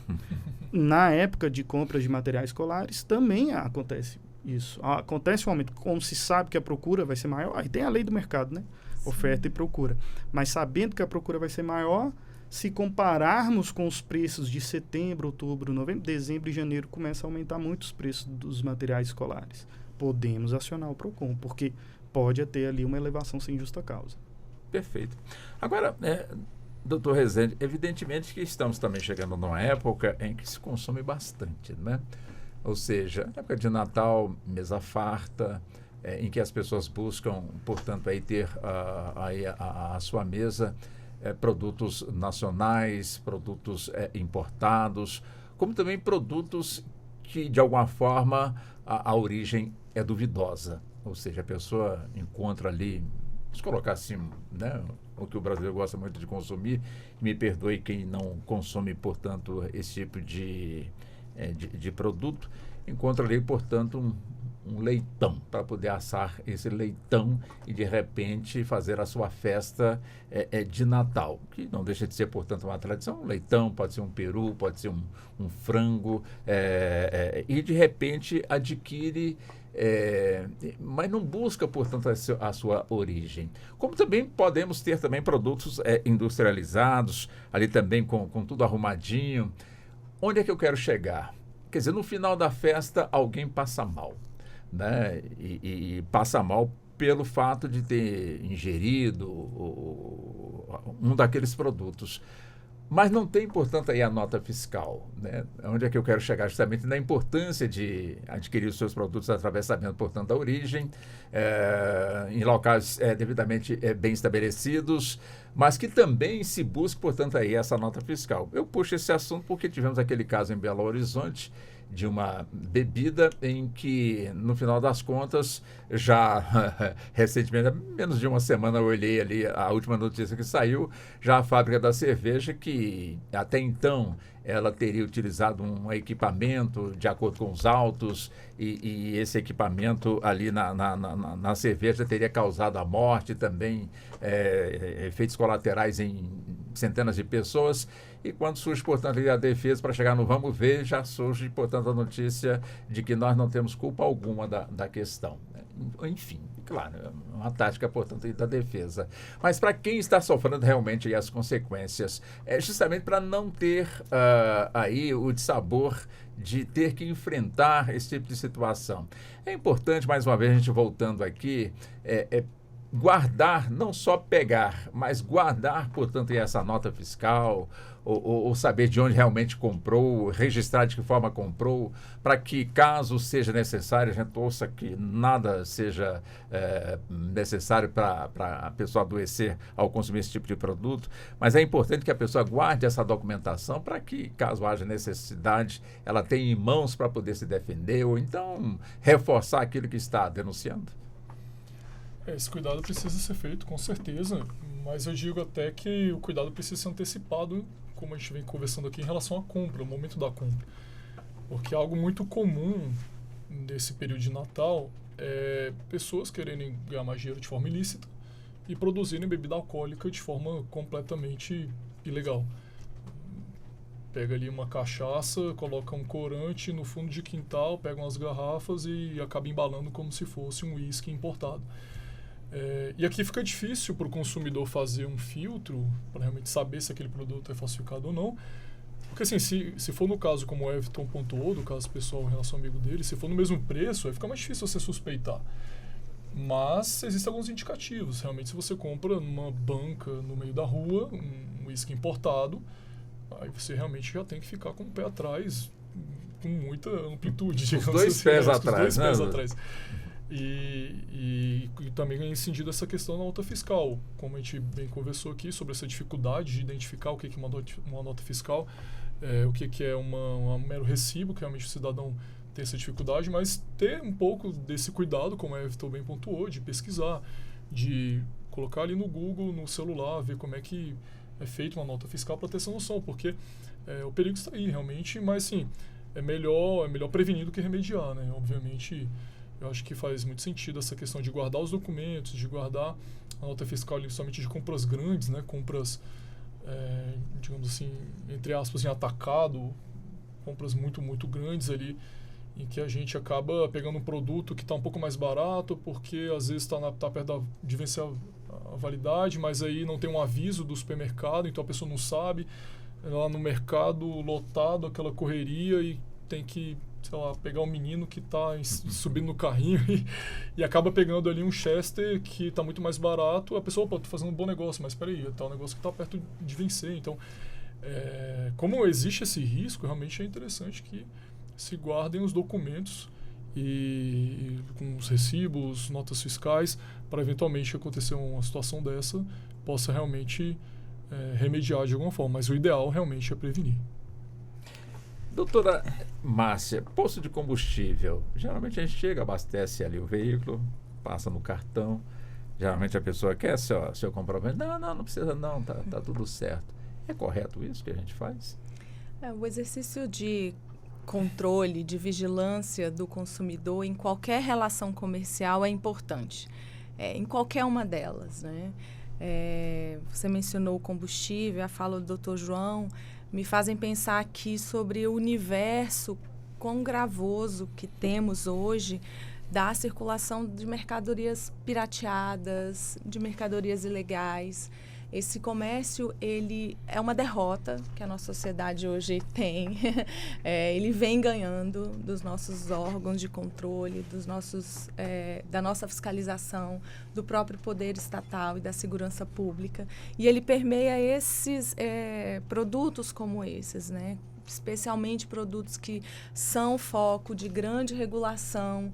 S6: Na época de compras de materiais escolares, também acontece isso. Acontece um aumento. Como se sabe que a procura vai ser maior, aí tem a lei do mercado, né? Sim. Oferta e procura. Mas sabendo que a procura vai ser maior, se compararmos com os preços de setembro, outubro, novembro, dezembro e janeiro, começa a aumentar muito os preços dos materiais escolares. Podemos acionar o PROCON, porque pode ter ali uma elevação sem justa causa.
S3: Perfeito. Agora, doutor Rezende, evidentemente que estamos também chegando numa época em que se consome bastante, né? Ou seja, época de Natal, mesa farta, em que as pessoas buscam, portanto, aí ter a sua mesa produtos nacionais, produtos importados, como também produtos que, de alguma forma, a origem é duvidosa. Ou seja, a pessoa encontra ali, vamos colocar assim, né, o que o brasileiro gosta muito de consumir, me perdoe quem não consome, portanto, esse tipo de produto, encontra ali, portanto, um leitão, para poder assar esse leitão e, de repente, fazer a sua festa de Natal, que não deixa de ser, portanto, uma tradição. Um leitão, pode ser um peru, pode ser um frango, e, de repente, adquire... mas não busca, portanto, a sua origem. Como também podemos ter também produtos industrializados, ali também com tudo arrumadinho. Onde é que eu quero chegar? Quer dizer, no final da festa, alguém passa mal, né? E passa mal pelo fato de ter ingerido um daqueles produtos. Mas não tem, portanto, aí a nota fiscal, né? Onde é que eu quero chegar? Justamente na importância de adquirir os seus produtos através, sabendo, portanto, da origem, em locais devidamente bem estabelecidos, mas que também se busque, portanto, aí essa nota fiscal. Eu puxo esse assunto porque tivemos aquele caso em Belo Horizonte, de uma bebida em que, no final das contas, já recentemente, há menos de uma semana, eu olhei ali a última notícia que saiu, já a fábrica da cerveja, que até então ela teria utilizado um equipamento de acordo com os autos e esse equipamento ali na cerveja teria causado a morte, também efeitos colaterais em centenas de pessoas. E quando surge, portanto, a defesa para chegar no vamos ver, já surge, portanto, a notícia de que nós não temos culpa alguma da questão. Enfim, claro, é uma tática, portanto, da defesa. Mas para quem está sofrendo realmente aí as consequências, é justamente para não ter aí o dissabor de ter que enfrentar esse tipo de situação. É importante, mais uma vez, a gente voltando aqui, guardar, não só pegar, mas guardar, portanto, essa nota fiscal, ou saber de onde realmente comprou, registrar de que forma comprou, para que, caso seja necessário, a gente ouça que nada seja necessário para a pessoa adoecer ao consumir esse tipo de produto, mas é importante que a pessoa guarde essa documentação para que, caso haja necessidade, ela tenha em mãos para poder se defender, ou então reforçar aquilo que está denunciando.
S5: Esse cuidado precisa ser feito, com certeza, mas eu digo até que o cuidado precisa ser antecipado, como a gente vem conversando aqui, em relação à compra, o momento da compra. Porque algo muito comum nesse período de Natal é pessoas quererem ganhar mais dinheiro de forma ilícita e produzirem bebida alcoólica de forma completamente ilegal. Pega ali uma cachaça, coloca um corante no fundo de quintal, pega umas garrafas e acaba embalando como se fosse um uísque importado. E aqui fica difícil para o consumidor fazer um filtro para realmente saber se aquele produto é falsificado ou não, Porque assim, se for no caso como o Everton pontuou, do caso pessoal em relação ao amigo dele, se for no mesmo preço, aí fica mais difícil você suspeitar. Mas existem alguns indicativos. Realmente, se você compra numa banca no meio da rua, um uísque importado, aí você realmente já tem que ficar com o pé atrás, com muita amplitude.
S3: Os dois pés atrás, né?
S5: E também incidindo essa questão da nota fiscal. Como a gente bem conversou aqui sobre essa dificuldade de identificar o que é uma nota fiscal, o que é um mero recibo, que realmente o cidadão tem essa dificuldade, mas ter um pouco desse cuidado, como a Everton bem pontuou, de pesquisar, de colocar ali no Google, no celular, ver como é que é feita uma nota fiscal para ter essa noção, porque o perigo está aí realmente, mas sim, é melhor prevenir do que remediar, né? Obviamente, eu acho que faz muito sentido essa questão de guardar os documentos, de guardar a nota fiscal ali, somente de compras grandes, né? Compras, digamos assim, entre aspas, em atacado, compras muito, muito grandes ali, em que a gente acaba pegando um produto que está um pouco mais barato, porque às vezes está perto de vencer a validade, mas aí não tem um aviso do supermercado, então a pessoa não sabe, lá no mercado lotado, aquela correria, e tem que, sei lá, pegar um menino que está subindo no carrinho e acaba pegando ali um Chester que está muito mais barato. A pessoa, estou fazendo um bom negócio, mas espera aí, está um negócio que está perto de vencer. Então, como existe esse risco, realmente é interessante que se guardem os documentos e com os recibos, notas fiscais, para eventualmente acontecer uma situação dessa, possa realmente remediar de alguma forma. Mas o ideal realmente é prevenir.
S3: Doutora Márcia, posto de combustível, geralmente a gente chega, abastece ali o veículo, passa no cartão, geralmente a pessoa quer seu comprovante, não precisa não, tá tudo certo. É correto isso que a gente faz?
S4: O exercício de controle, de vigilância do consumidor em qualquer relação comercial é importante, em qualquer uma delas, né? Você mencionou o combustível, a fala do Dr. João, me fazem pensar aqui sobre o universo quão gravoso que temos hoje da circulação de mercadorias pirateadas, de mercadorias ilegais. Esse comércio, ele é uma derrota que a nossa sociedade hoje tem. Ele vem ganhando dos nossos órgãos de controle, da nossa fiscalização, do próprio poder estatal e da segurança pública. E ele permeia esses produtos como esses, né? Especialmente produtos que são foco de grande regulação,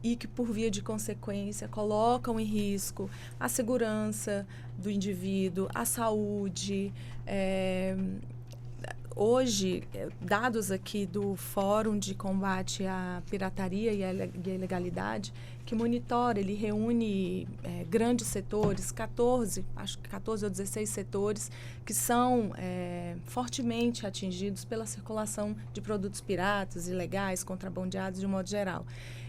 S4: e que, por via de consequência, colocam em risco a segurança do indivíduo, a saúde. Hoje, dados aqui do Fórum de Combate à Pirataria e à Ilegalidade, que monitora, ele reúne grandes setores, 14 ou 16 setores, que são fortemente atingidos pela circulação de produtos piratas, ilegais, contrabandeados de um modo geral.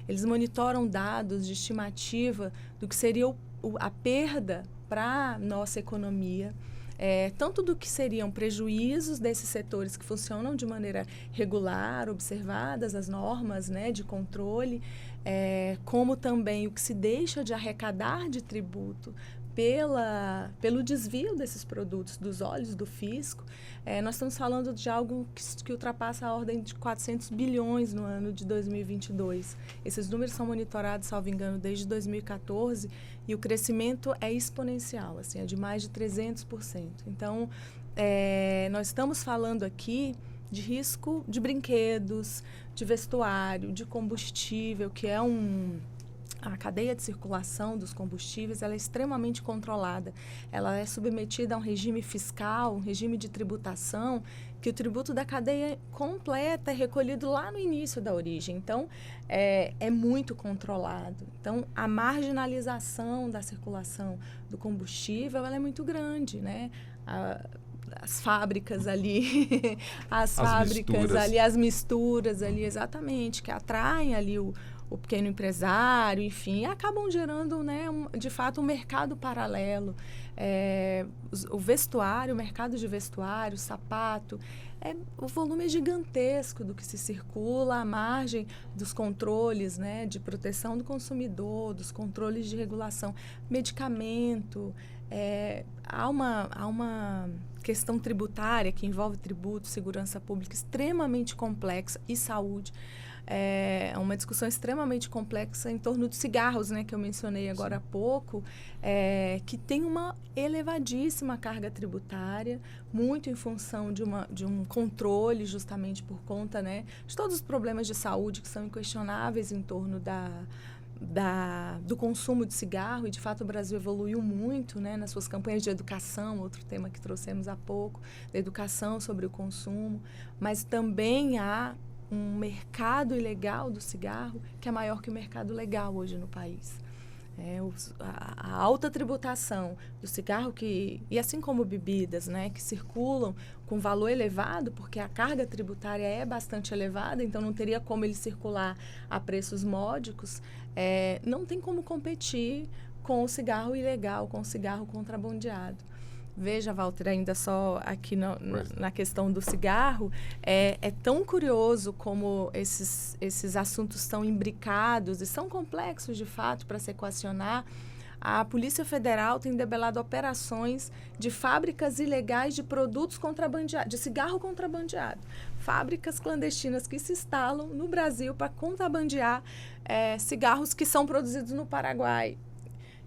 S4: Eles monitoram dados de estimativa do que seria a perda para a nossa economia, tanto do que seriam prejuízos desses setores que funcionam de maneira regular, observadas as normas, né, de controle, como também o que se deixa de arrecadar de tributo pelo desvio desses produtos dos olhos do fisco. Nós estamos falando de algo que ultrapassa a ordem de 400 bilhões no ano de 2022. Esses números são monitorados, salvo engano, desde 2014, e o crescimento é exponencial, assim, é de mais de 300%. Então, nós estamos falando aqui de risco de brinquedos, de vestuário, de combustível, que é a cadeia de circulação dos combustíveis, ela é extremamente controlada. Ela é submetida a um regime fiscal, um regime de tributação, que o tributo da cadeia completa é recolhido lá no início da origem. Então, é muito controlado. Então, a marginalização da circulação do combustível, ela é muito grande, né? As fábricas ali, as misturas ali, exatamente, que atraem ali o o pequeno empresário, enfim, e acabam gerando, né, de fato, um mercado paralelo. O vestuário, o mercado de vestuário, sapato, o volume é gigantesco do que se circula à margem dos controles, né, de proteção do consumidor, dos controles de regulação, medicamento. Há uma questão tributária que envolve tributo, segurança pública extremamente complexa e saúde. É uma discussão extremamente complexa em torno de cigarros, né, que eu mencionei agora há pouco, que tem uma elevadíssima carga tributária, muito em função de um controle, justamente por conta, né, de todos os problemas de saúde que são inquestionáveis em torno do consumo de cigarro, e de fato o Brasil evoluiu muito, né, nas suas campanhas de educação, outro tema que trouxemos há pouco, da educação sobre o consumo, mas também há um mercado ilegal do cigarro que é maior que o mercado legal hoje no país. A alta tributação do cigarro, e assim como bebidas, né, que circulam com valor elevado, porque a carga tributária é bastante elevada, então não teria como ele circular a preços módicos, não tem como competir com o cigarro ilegal, com o cigarro contrabandeado. Veja, Walter, ainda só aqui na questão do cigarro, é tão curioso como esses assuntos estão imbricados e são complexos, de fato, para se equacionar. A Polícia Federal tem debelado operações de fábricas ilegais de produtos contrabandeados, de cigarro contrabandeado. Fábricas clandestinas que se instalam no Brasil para contrabandear cigarros que são produzidos no Paraguai.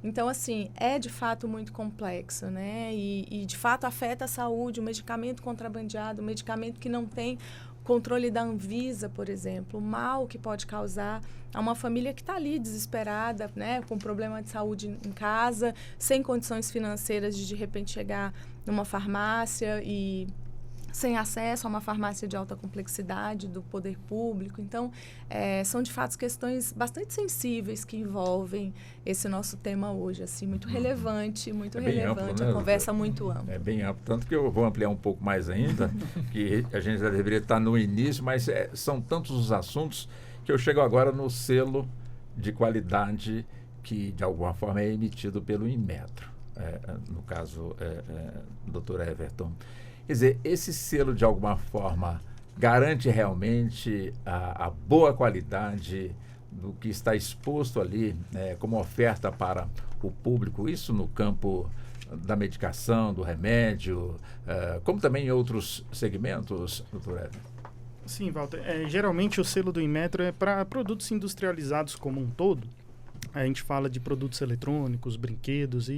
S4: Então, assim, é de fato muito complexo, né? E de fato afeta a saúde, o medicamento contrabandeado, o medicamento que não tem controle da Anvisa, por exemplo, o mal que pode causar a uma família que está ali desesperada, né, com problema de saúde em casa, sem condições financeiras de repente chegar numa farmácia e sem acesso a uma farmácia de alta complexidade do poder público. Então, são de fato questões bastante sensíveis que envolvem esse nosso tema hoje, assim, muito relevante,
S3: amplo, né?
S4: A conversa muito ampla.
S3: É bem amplo, tanto que eu vou ampliar um pouco mais ainda, que a gente já deveria estar no início, mas são tantos os assuntos que eu chego agora no selo de qualidade que, de alguma forma, é emitido pelo Inmetro, no caso, doutor Everton. Quer dizer, esse selo, de alguma forma, garante realmente a boa qualidade do que está exposto ali, como oferta para o público, isso no campo da medicação, do remédio, como também em outros segmentos, doutor Edson?
S6: Sim, Walter. Geralmente o selo do Inmetro é para produtos industrializados como um todo. A gente fala de produtos eletrônicos, brinquedos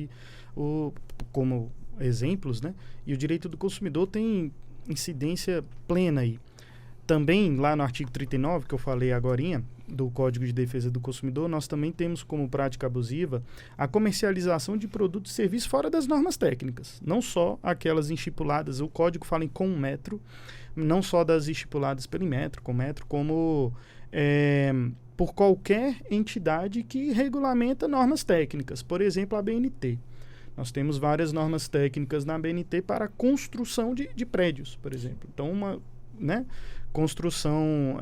S6: como exemplos, né? E o direito do consumidor tem incidência plena aí. Também, lá no artigo 39, que eu falei agorinha, do Código de Defesa do Consumidor, nós também temos como prática abusiva a comercialização de produtos e serviços fora das normas técnicas. Não só aquelas estipuladas, o Código fala em Conmetro, não só das estipuladas pelo Inmetro, Conmetro, como por qualquer entidade que regulamenta normas técnicas. Por exemplo, a BNT. Nós temos várias normas técnicas na BNT para a construção de prédios, por exemplo. Então, uma construção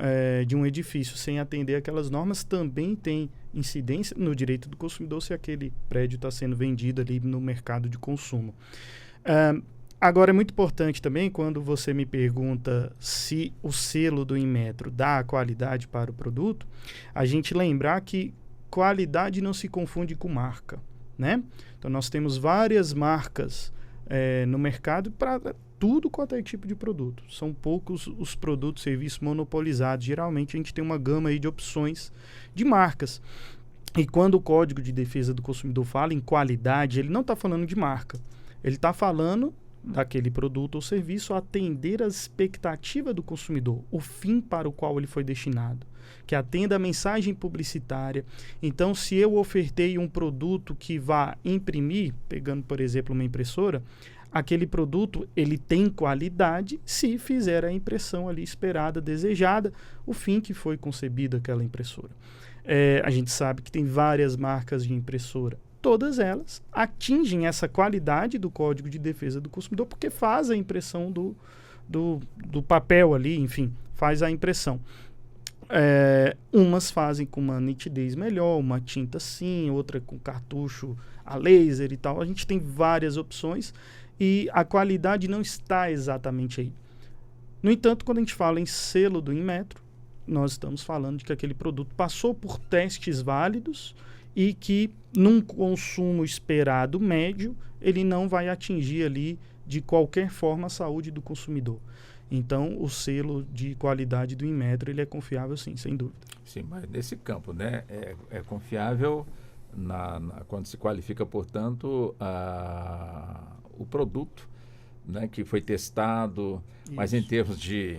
S6: de um edifício sem atender aquelas normas também tem incidência no direito do consumidor se aquele prédio está sendo vendido ali no mercado de consumo. Agora, é muito importante também, quando você me pergunta se o selo do Inmetro dá a qualidade para o produto, a gente lembrar que qualidade não se confunde com marca, né? Então, nós temos várias marcas no mercado para tudo quanto é tipo de produto. São poucos os produtos e serviços monopolizados. Geralmente, a gente tem uma gama aí de opções de marcas. E quando o Código de Defesa do Consumidor fala em qualidade, ele não está falando de marca. Ele está falando daquele produto ou serviço atender às expectativas do consumidor, o fim para o qual ele foi destinado, que atenda a mensagem publicitária. Então, se eu ofertei um produto que vá imprimir, pegando, por exemplo, uma impressora, aquele produto, ele tem qualidade se fizer a impressão ali esperada, desejada, o fim que foi concebida aquela impressora. A gente sabe que tem várias marcas de impressora. Todas elas atingem essa qualidade do Código de Defesa do Consumidor porque faz a impressão do papel ali, enfim, faz a impressão. umas fazem com uma nitidez melhor, uma tinta sim, outra com cartucho a laser e tal. A gente tem várias opções e a qualidade não está exatamente aí. No entanto, quando a gente fala em selo do Inmetro, nós estamos falando de que aquele produto passou por testes válidos e que num consumo esperado médio, ele não vai atingir ali de qualquer forma a saúde do consumidor. Então, o selo de qualidade do Inmetro, ele é confiável sim, sem dúvida.
S3: Sim, mas nesse campo, né, é confiável quando se qualifica, portanto, o produto, né, que foi testado, mas em termos de,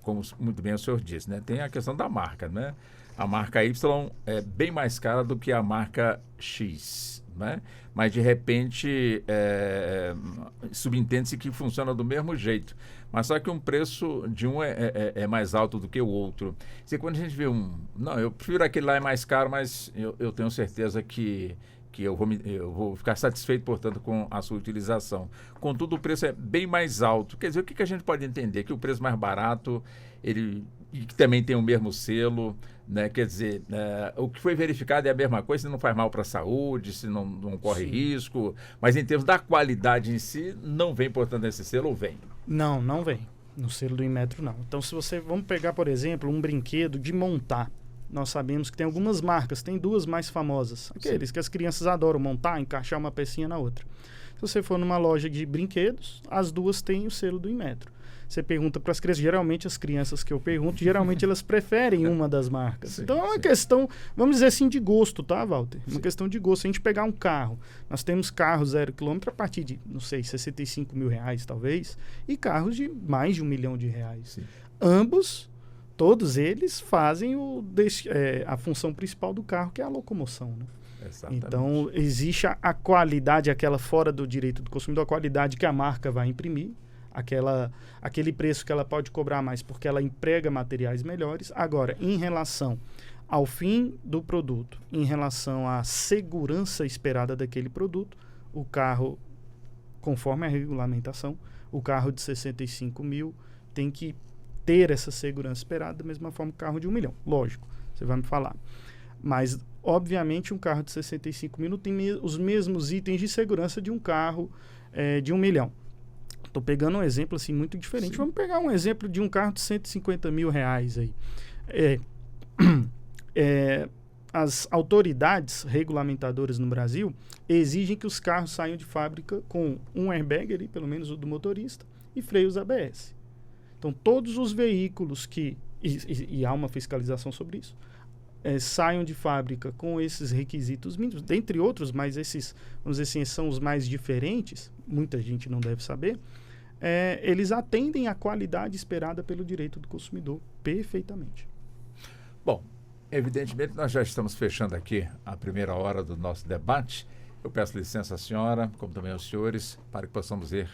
S3: como muito bem o senhor disse, né, tem a questão da marca, né? A marca Y é bem mais cara do que a marca X, né? Mas de repente subentende-se que funciona do mesmo jeito, mas só que um preço de um é mais alto do que o outro. E quando a gente vê não, eu prefiro aquele lá, é mais caro, mas eu tenho certeza que eu vou ficar satisfeito, portanto, com a sua utilização. Contudo, o preço é bem mais alto. Quer dizer, o que a gente pode entender? Que o preço mais barato, e que também tem o mesmo selo, né? Quer dizer, o que foi verificado é a mesma coisa, se não faz mal para a saúde, se não corre risco, mas em termos da qualidade em si, não vem, portanto, esse selo ou vem?
S6: Não vem. No selo do Inmetro, não. Então, vamos pegar, por exemplo, um brinquedo de montar. Nós sabemos que tem algumas marcas, tem duas mais famosas. Aqueles que as crianças adoram montar, encaixar uma pecinha na outra. Se você for numa loja de brinquedos, as duas têm o selo do Inmetro. Você pergunta para as crianças, geralmente as crianças que eu pergunto, geralmente elas preferem uma das marcas.
S3: Sim,
S6: então é uma questão, vamos dizer assim, de gosto, tá, Walter? Uma questão de gosto. Se a gente pegar um carro, nós temos carros 0 km a partir de, não sei, 65 mil reais talvez, e carros de mais de R$1 milhão. Sim. Ambos, todos eles fazem a função principal do carro, que é a locomoção, né?
S3: Exatamente.
S6: Então, existe a qualidade, aquela fora do direito do consumidor, a qualidade que a marca vai imprimir, aquele preço que ela pode cobrar mais porque ela emprega materiais melhores. Agora, em relação ao fim do produto, em relação à segurança esperada daquele produto, o carro, conforme a regulamentação, o carro de 65 mil tem que ter essa segurança esperada da mesma forma que o carro de 1 milhão. Lógico, você vai me falar. Mas, obviamente, um carro de 65 mil não tem os mesmos itens de segurança de um carro de 1 milhão. Estou pegando um exemplo assim muito diferente. Sim. Vamos pegar um exemplo de um carro de 150 mil reais aí. As autoridades regulamentadoras no Brasil exigem que os carros saiam de fábrica com um airbag ali, pelo menos o do motorista, e freios ABS. Então, todos os veículos e há uma fiscalização sobre isso, saiam de fábrica com esses requisitos mínimos, dentre outros, mas esses, vamos dizer assim, são os mais diferentes, muita gente não deve saber, eles atendem à qualidade esperada pelo direito do consumidor perfeitamente.
S3: Bom, evidentemente nós já estamos fechando aqui a primeira hora do nosso debate. Eu peço licença à senhora, como também aos senhores, para que possamos ir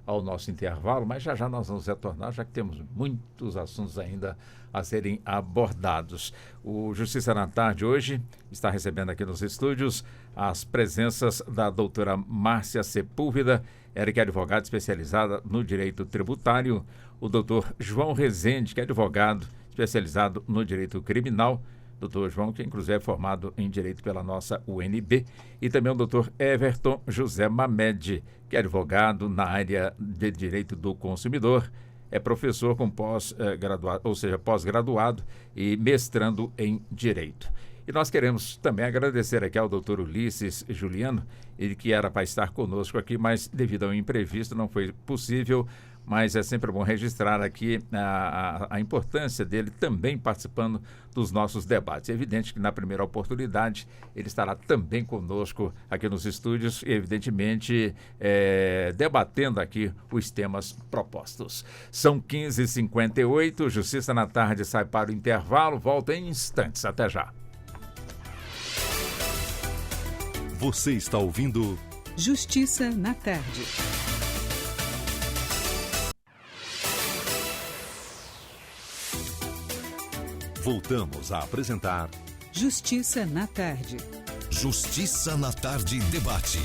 S3: ao nosso intervalo, mas já nós vamos retornar, já que temos muitos assuntos ainda a serem abordados. O Justiça na Tarde hoje está recebendo aqui nos estúdios as presenças da doutora Márcia Sepúlveda, ela que é advogada especializada no direito tributário, o doutor João Rezende, que é advogado especializado no direito criminal, doutor João, que inclusive é formado em Direito pela nossa UNB, e também o doutor Everton José Mamed, que é advogado na área de Direito do Consumidor, é professor com pós-graduado, ou seja, pós-graduado e mestrando em Direito. E nós queremos também agradecer aqui ao doutor Ulisses Juliano, ele que era para estar conosco aqui, mas devido ao imprevisto não foi possível, mas é sempre bom registrar aqui a importância dele também participando dos nossos debates. É evidente que na primeira oportunidade ele estará também conosco aqui nos estúdios e evidentemente debatendo aqui os temas propostos. São 15h58, Justiça na Tarde sai para o intervalo, volta em instantes, até já.
S1: Você está ouvindo
S2: Justiça na Tarde.
S1: Voltamos a apresentar
S2: Justiça na Tarde.
S1: Justiça na Tarde Debate.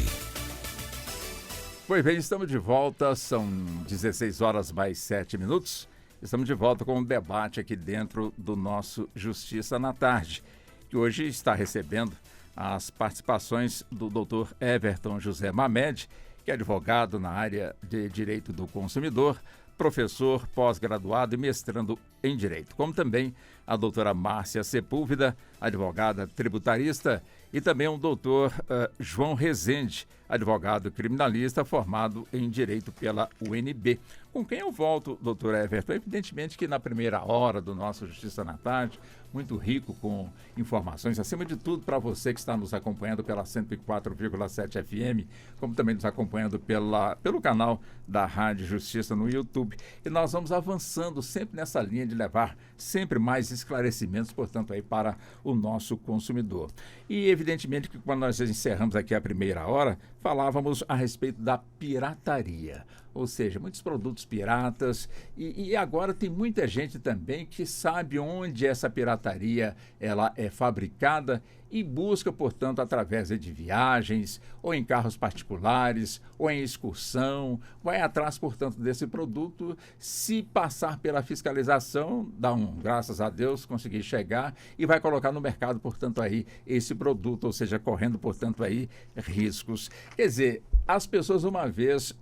S3: Pois bem, estamos de volta, são 16 horas mais 7 minutos Estamos de volta com um debate aqui dentro do nosso Justiça na Tarde, que hoje está recebendo as participações do Dr. Everton José Mamed, que é advogado na área de Direito do Consumidor, professor, pós-graduado e mestrando em Direito, como também a doutora Márcia Sepúlveda, advogada tributarista, e também o doutor João Rezende, advogado criminalista formado em Direito pela UNB. Com quem eu volto, doutor Everton? Evidentemente que na primeira hora do nosso Justiça na Tarde, muito rico com informações, acima de tudo para você que está nos acompanhando pela 104,7 FM, como também nos acompanhando pelo canal da Rádio Justiça no YouTube. E nós vamos avançando sempre nessa linha de levar sempre mais esclarecimentos, portanto, aí para o nosso consumidor. E evidentemente que quando nós encerramos aqui a primeira hora, falávamos a respeito da pirataria. Ou seja, muitos produtos piratas e agora tem muita gente também que sabe onde essa pirataria ela é fabricada e busca, portanto, através de viagens, ou em carros particulares, ou em excursão, vai atrás, portanto, desse produto. Se passar pela fiscalização, graças a Deus, conseguir chegar e vai colocar no mercado, portanto, aí esse produto, ou seja, correndo, portanto, aí riscos. Quer dizer, as pessoas, uma vez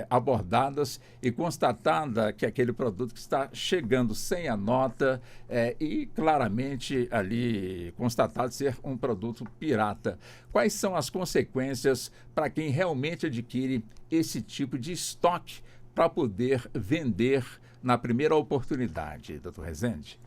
S3: abordadas e constatada que aquele produto que está chegando sem a nota e claramente ali constatado ser um produto pirata, quais são as consequências para quem realmente adquire esse tipo de estoque para poder vender na primeira oportunidade, doutor Rezende?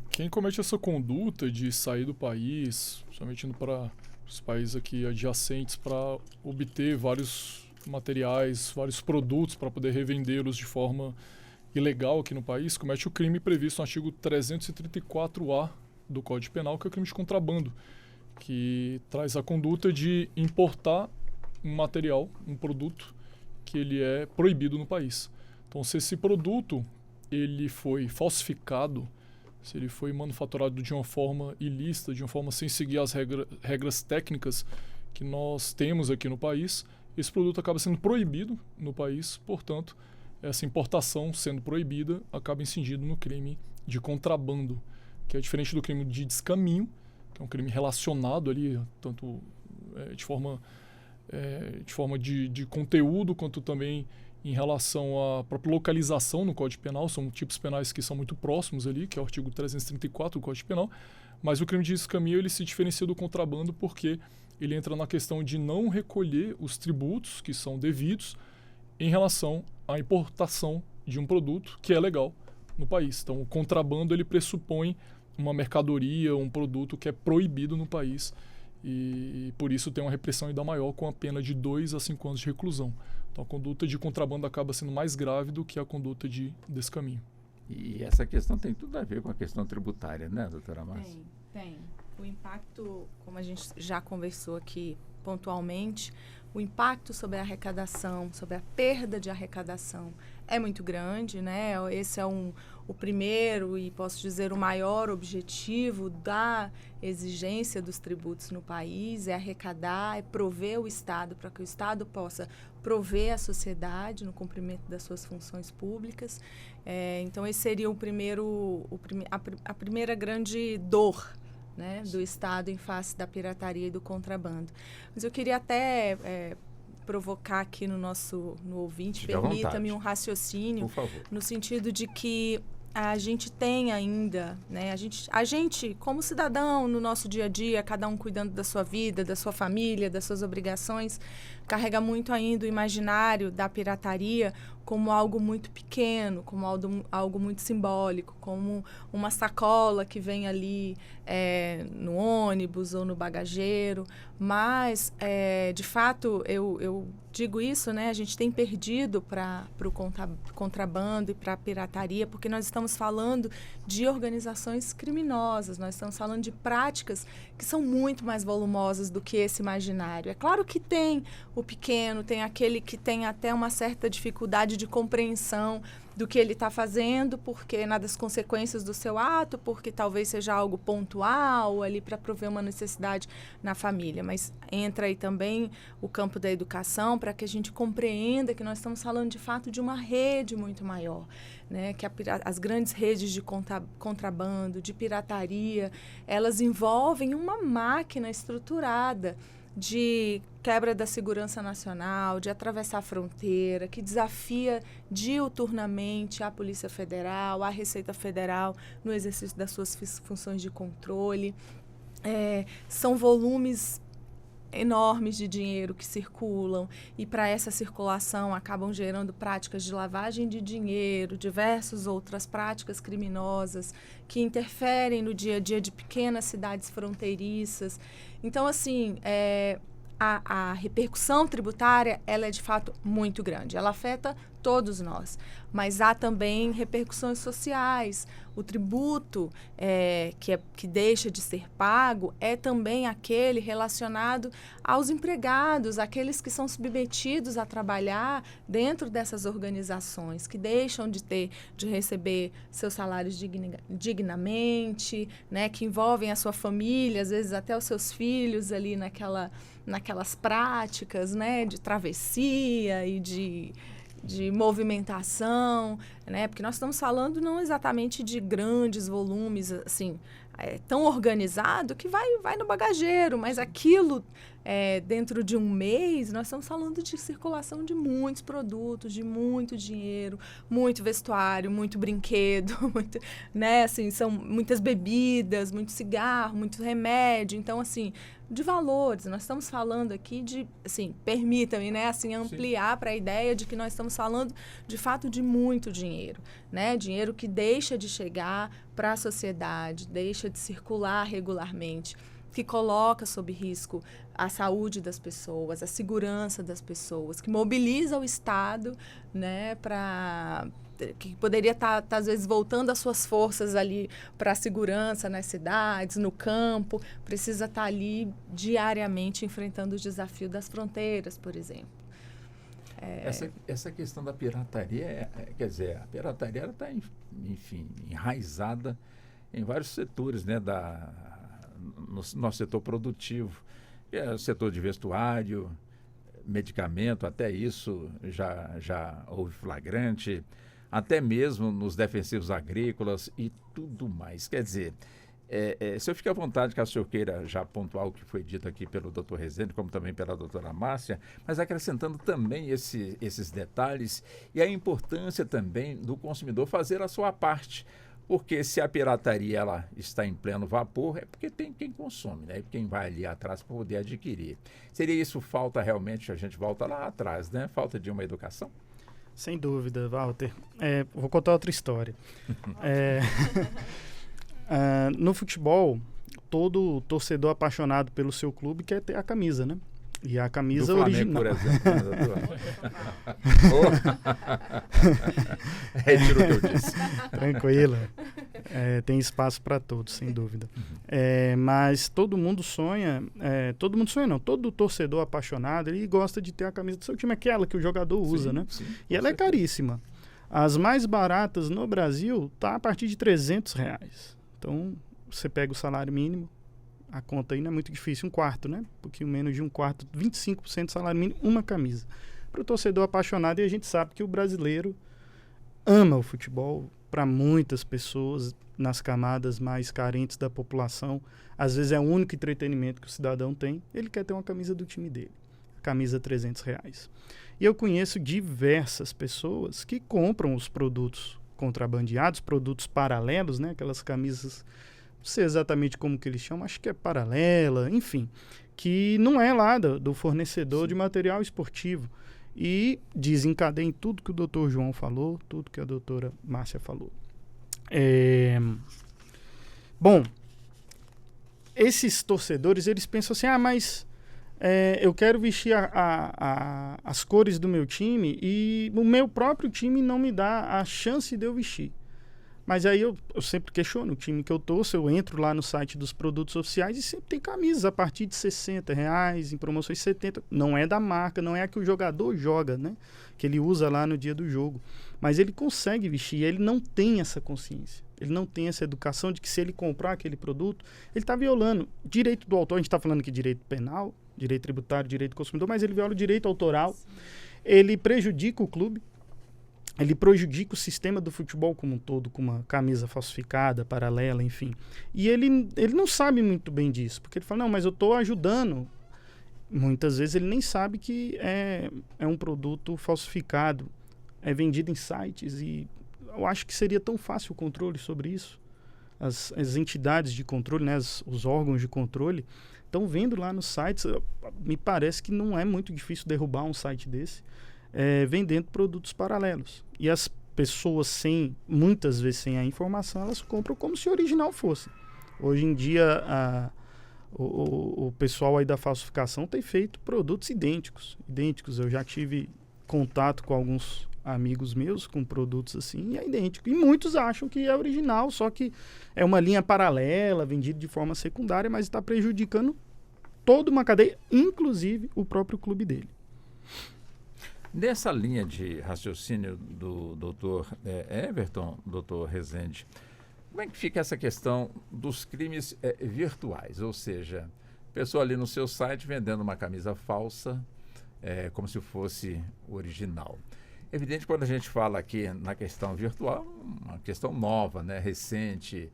S5: Quem comete essa conduta de sair do país, somente indo para os países aqui adjacentes para obter vários materiais, vários produtos para poder revendê-los de forma ilegal aqui no país, comete o crime previsto no artigo 334-A do Código Penal, que é o crime de contrabando, que traz a conduta de importar um material, um produto que ele é proibido no país. Então, se esse produto ele foi falsificado, se ele foi manufaturado de uma forma ilícita, de uma forma sem seguir as regras técnicas que nós temos aqui no país, esse produto acaba sendo proibido no país, portanto, essa importação sendo proibida acaba incidindo no crime de contrabando, que é diferente do crime de descaminho, que é um crime relacionado ali, tanto de forma de conteúdo, quanto também em relação à própria localização no Código Penal. São tipos penais que são muito próximos ali, que é o artigo 334 do Código Penal, mas o crime de descaminho ele se diferencia do contrabando porque ele entra na questão de não recolher os tributos que são devidos em relação à importação de um produto que é legal no país. Então, o contrabando ele pressupõe uma mercadoria, um produto que é proibido no país e por isso tem uma repressão ainda maior com a pena de 2 a 5 anos de reclusão. Então, a conduta de contrabando acaba sendo mais grave do que a conduta de descaminho.
S3: E essa questão tem tudo a ver com a questão tributária, né, doutora Márcia?
S4: Tem. O impacto, como a gente já conversou aqui pontualmente, o impacto sobre a arrecadação, sobre a perda de arrecadação é muito grande, né? Esse é o primeiro e, posso dizer, o maior objetivo da exigência dos tributos no país, é arrecadar, é prover o Estado, para que o Estado possa prover a sociedade no cumprimento das suas funções públicas. Então, esse seria a primeira grande dor, né, do Estado em face da pirataria e do contrabando. Mas eu queria até provocar aqui no ouvinte, permita-me um raciocínio, no sentido de que a gente tem ainda, né, a gente como cidadão no nosso dia a dia, cada um cuidando da sua vida, da sua família, das suas obrigações, carrega muito ainda o imaginário da pirataria como algo muito pequeno, como algo muito simbólico, como uma sacola que vem ali no ônibus ou no bagageiro. Mas, de fato, eu digo isso, né? A gente tem perdido para o contrabando e para a pirataria, porque nós estamos falando de organizações criminosas, nós estamos falando de práticas que são muito mais volumosas do que esse imaginário. É claro que tem o pequeno, tem aquele que tem até uma certa dificuldade de compreensão do que ele está fazendo, porque das consequências do seu ato, porque talvez seja algo pontual ali para prover uma necessidade na família. Mas entra aí também o campo da educação para que a gente compreenda que nós estamos falando de fato de uma rede muito maior, né? Que as grandes redes de contrabando, de pirataria, elas envolvem uma máquina estruturada de quebra da segurança nacional, de atravessar a fronteira, que desafia diuturnamente a Polícia Federal, a Receita Federal no exercício das suas funções de controle. São volumes enormes de dinheiro que circulam e para essa circulação acabam gerando práticas de lavagem de dinheiro, diversas outras práticas criminosas que interferem no dia a dia de pequenas cidades fronteiriças. Então, assim, a repercussão tributária ela é de fato muito grande, ela afeta todos nós, mas há também repercussões sociais. O tributo que deixa de ser pago é também aquele relacionado aos empregados, aqueles que são submetidos a trabalhar dentro dessas organizações, que deixam de receber seus salários dignamente, né, que envolvem a sua família, às vezes até os seus filhos ali naquelas práticas, né, de travessia e de movimentação, né? Porque nós estamos falando não exatamente de grandes volumes, assim, tão organizado que vai no bagageiro, mas aquilo, dentro de um mês, nós estamos falando de circulação de muitos produtos, de muito dinheiro, muito vestuário, muito brinquedo, muito, né? Assim, são muitas bebidas, muito cigarro, muito remédio. Então, assim, de valores, nós estamos falando aqui de, assim, permita-me, né, assim, ampliar para a ideia de que nós estamos falando, de fato, de muito dinheiro, né, dinheiro que deixa de chegar para a sociedade, deixa de circular regularmente, que coloca sob risco a saúde das pessoas, a segurança das pessoas, que mobiliza o Estado, né, que poderia estar, às vezes, voltando as suas forças ali para a segurança nas cidades, no campo, precisa estar ali diariamente enfrentando o desafio das fronteiras, por exemplo.
S3: Essa questão da pirataria, quer dizer, a pirataria está, enfim, enraizada em vários setores, né, no nosso setor produtivo, que é o setor de vestuário, medicamento, até isso já houve flagrante, até mesmo nos defensivos agrícolas e tudo mais. Quer dizer, se eu ficar à vontade, caso o senhor queira já pontuar o que foi dito aqui pelo Dr. Rezende, como também pela doutora Márcia, mas acrescentando também esses detalhes e a importância também do consumidor fazer a sua parte. Porque se a pirataria ela está em pleno vapor, é porque tem quem consome, né? Quem vai ali atrás para poder adquirir. Seria isso falta realmente, a gente volta lá atrás, né? Falta de uma educação?
S6: Sem dúvida, Walter. Vou contar outra história. No futebol, todo torcedor apaixonado pelo seu clube quer ter a camisa, né? E a camisa original. Por exemplo,
S3: retiro o que eu disse.
S6: Tranquilo. Tem espaço para todos, sem dúvida. Mas todo mundo sonha, não, todo torcedor apaixonado, ele gosta de ter a camisa do seu time, aquela que o jogador usa, né? Sim, e ela é caríssima. As mais baratas no Brasil tá a partir de R$300. Então, você pega o salário mínimo, a conta aí não é muito difícil, um quarto, né? Um pouquinho menos de um quarto, 25% do salário mínimo, uma camisa. Para o torcedor apaixonado, e a gente sabe que o brasileiro ama o futebol. Para muitas pessoas, nas camadas mais carentes da população, às vezes é o único entretenimento que o cidadão tem, ele quer ter uma camisa do time dele, a camisa R$300. E eu conheço diversas pessoas que compram os produtos contrabandeados, produtos paralelos, né? Aquelas camisas, não sei exatamente como que eles chamam, acho que é paralela, enfim, que não é lá do fornecedor de material esportivo. E desencadeiem tudo que o doutor João falou, tudo que a doutora Márcia falou. Bom, esses torcedores, eles pensam assim, mas eu quero vestir as cores do meu time e o meu próprio time não me dá a chance de eu vestir. Mas aí eu sempre questiono o time que eu torço, eu entro lá no site dos produtos oficiais e sempre tem camisas a partir de R$60, em promoções R$70. Não é da marca, não é a que o jogador joga, né? Que ele usa lá no dia do jogo. Mas ele consegue vestir, ele não tem essa consciência. Ele não tem essa educação de que se ele comprar aquele produto, ele está violando direito do autor. A gente está falando aqui de direito penal, direito tributário, direito do consumidor, mas ele viola o direito autoral. Sim. Ele prejudica o clube. Ele prejudica o sistema do futebol como um todo, com uma camisa falsificada, paralela, enfim. E ele não sabe muito bem disso, porque ele fala, não, mas eu estou ajudando. Muitas vezes ele nem sabe que é um produto falsificado, é vendido em sites, e eu acho que seria tão fácil o controle sobre isso. As entidades de controle, né, os órgãos de controle, estão vendo lá nos sites. Me parece que não é muito difícil derrubar um site desse, vendendo produtos paralelos. E as pessoas, muitas vezes sem a informação, elas compram como se o original fosse. Hoje em dia, o pessoal aí da falsificação tem feito produtos idênticos. Eu já tive contato com alguns amigos meus com produtos assim, e é idêntico. E muitos acham que é original, só que é uma linha paralela, vendida de forma secundária, mas está prejudicando toda uma cadeia, inclusive o próprio clube dele.
S3: Nessa linha de raciocínio do doutor Everton, doutor Rezende, como é que fica essa questão dos crimes virtuais? Ou seja, pessoa ali no seu site vendendo uma camisa falsa, como se fosse original. Evidente, quando a gente fala aqui na questão virtual, uma questão nova, né, recente,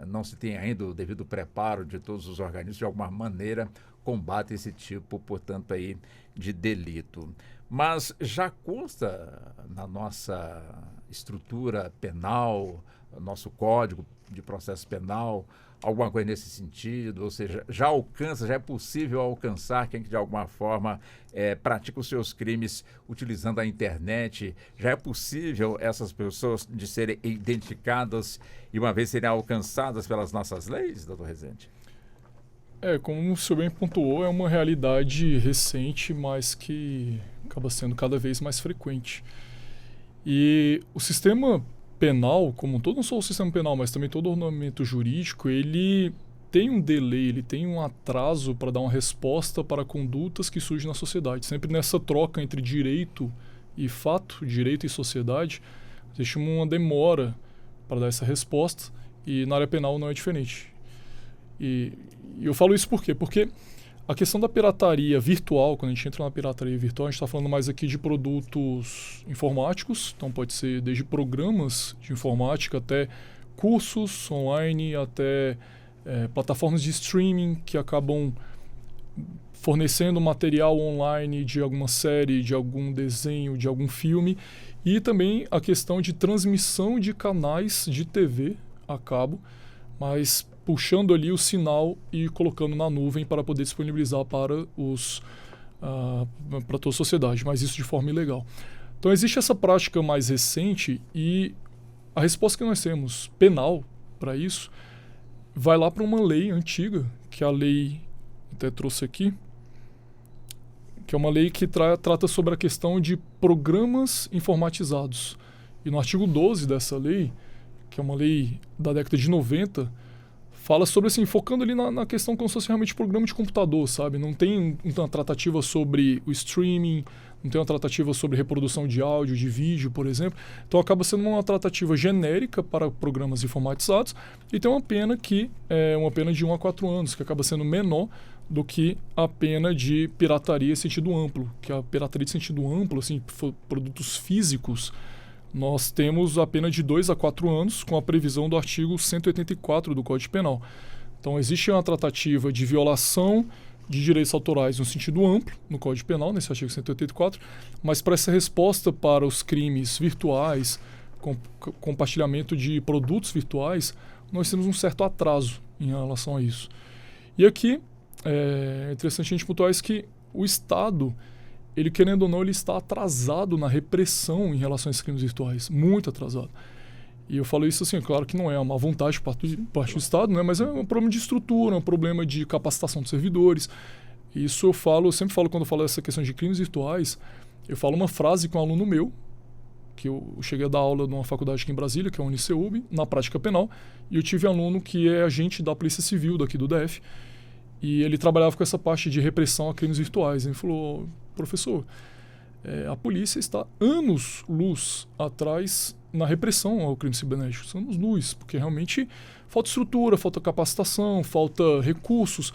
S3: não se tem ainda o devido preparo de todos os organismos, de alguma maneira combate esse tipo, portanto, aí, de delito. Mas já consta na nossa estrutura penal, nosso código de processo penal, alguma coisa nesse sentido? Ou seja, já é possível alcançar quem que de alguma forma pratica os seus crimes utilizando a internet? Já é possível essas pessoas de serem identificadas e uma vez serem alcançadas pelas nossas leis, doutor Rezende?
S5: Como o senhor bem pontuou, é uma realidade recente, mas que acaba sendo cada vez mais frequente. E o sistema penal, como um todo, não só o sistema penal, mas também todo o ordenamento jurídico, ele tem um delay, ele tem um atraso para dar uma resposta para condutas que surgem na sociedade. Sempre nessa troca entre direito e fato, direito e sociedade, existe uma demora para dar essa resposta, e na área penal não é diferente. E eu falo isso por quê? Porque a questão da pirataria virtual, quando a gente entra na pirataria virtual, a gente está falando mais aqui de produtos informáticos, então pode ser desde programas de informática até cursos online, até plataformas de streaming que acabam fornecendo material online de alguma série, de algum desenho, de algum filme, e também a questão de transmissão de canais de TV a cabo, mas puxando ali o sinal e colocando na nuvem para poder disponibilizar para para toda a sociedade, mas isso de forma ilegal. Então existe essa prática mais recente, e a resposta que nós temos penal para isso vai lá para uma lei antiga, que é a lei, até trouxe aqui, que é uma lei que trata sobre a questão de programas informatizados. E no artigo 12 dessa lei, que é uma lei da década de 90, fala sobre, assim, focando ali na questão como se fosse realmente programa de computador, sabe? Não tem uma tratativa sobre o streaming, não tem uma tratativa sobre reprodução de áudio, de vídeo, por exemplo. Então acaba sendo uma tratativa genérica para programas informatizados, e tem uma pena que é uma pena de 1 a 4 anos, que acaba sendo menor do que a pena de pirataria em sentido amplo. Que a pirataria de sentido amplo, assim, produtos físicos, nós temos a pena de 2 a 4 anos, com a previsão do artigo 184 do Código Penal. Então, existe uma tratativa de violação de direitos autorais no sentido amplo, no Código Penal, nesse artigo 184, mas para essa resposta para os crimes virtuais, compartilhamento de produtos virtuais, nós temos um certo atraso em relação a isso. E aqui, é interessante a gente pontuar isso, que o Estado, ele, querendo ou não, ele está atrasado na repressão em relação a esses crimes virtuais, muito atrasado. E eu falo isso assim, claro que não é uma vontade por parte do Estado, né, mas é um problema de estrutura, um problema de capacitação dos servidores. Isso eu sempre falo quando eu falo dessa questão de crimes virtuais, eu falo uma frase com um aluno meu, que eu cheguei a dar aula numa faculdade aqui em Brasília, que é a Uniceub, na prática penal, e eu tive aluno que é agente da Polícia Civil daqui do DF, e ele trabalhava com essa parte de repressão a crimes virtuais. Ele falou, professor, a polícia está anos-luz atrás na repressão ao crime cibernético, anos-luz, porque realmente falta estrutura, falta capacitação, falta recursos,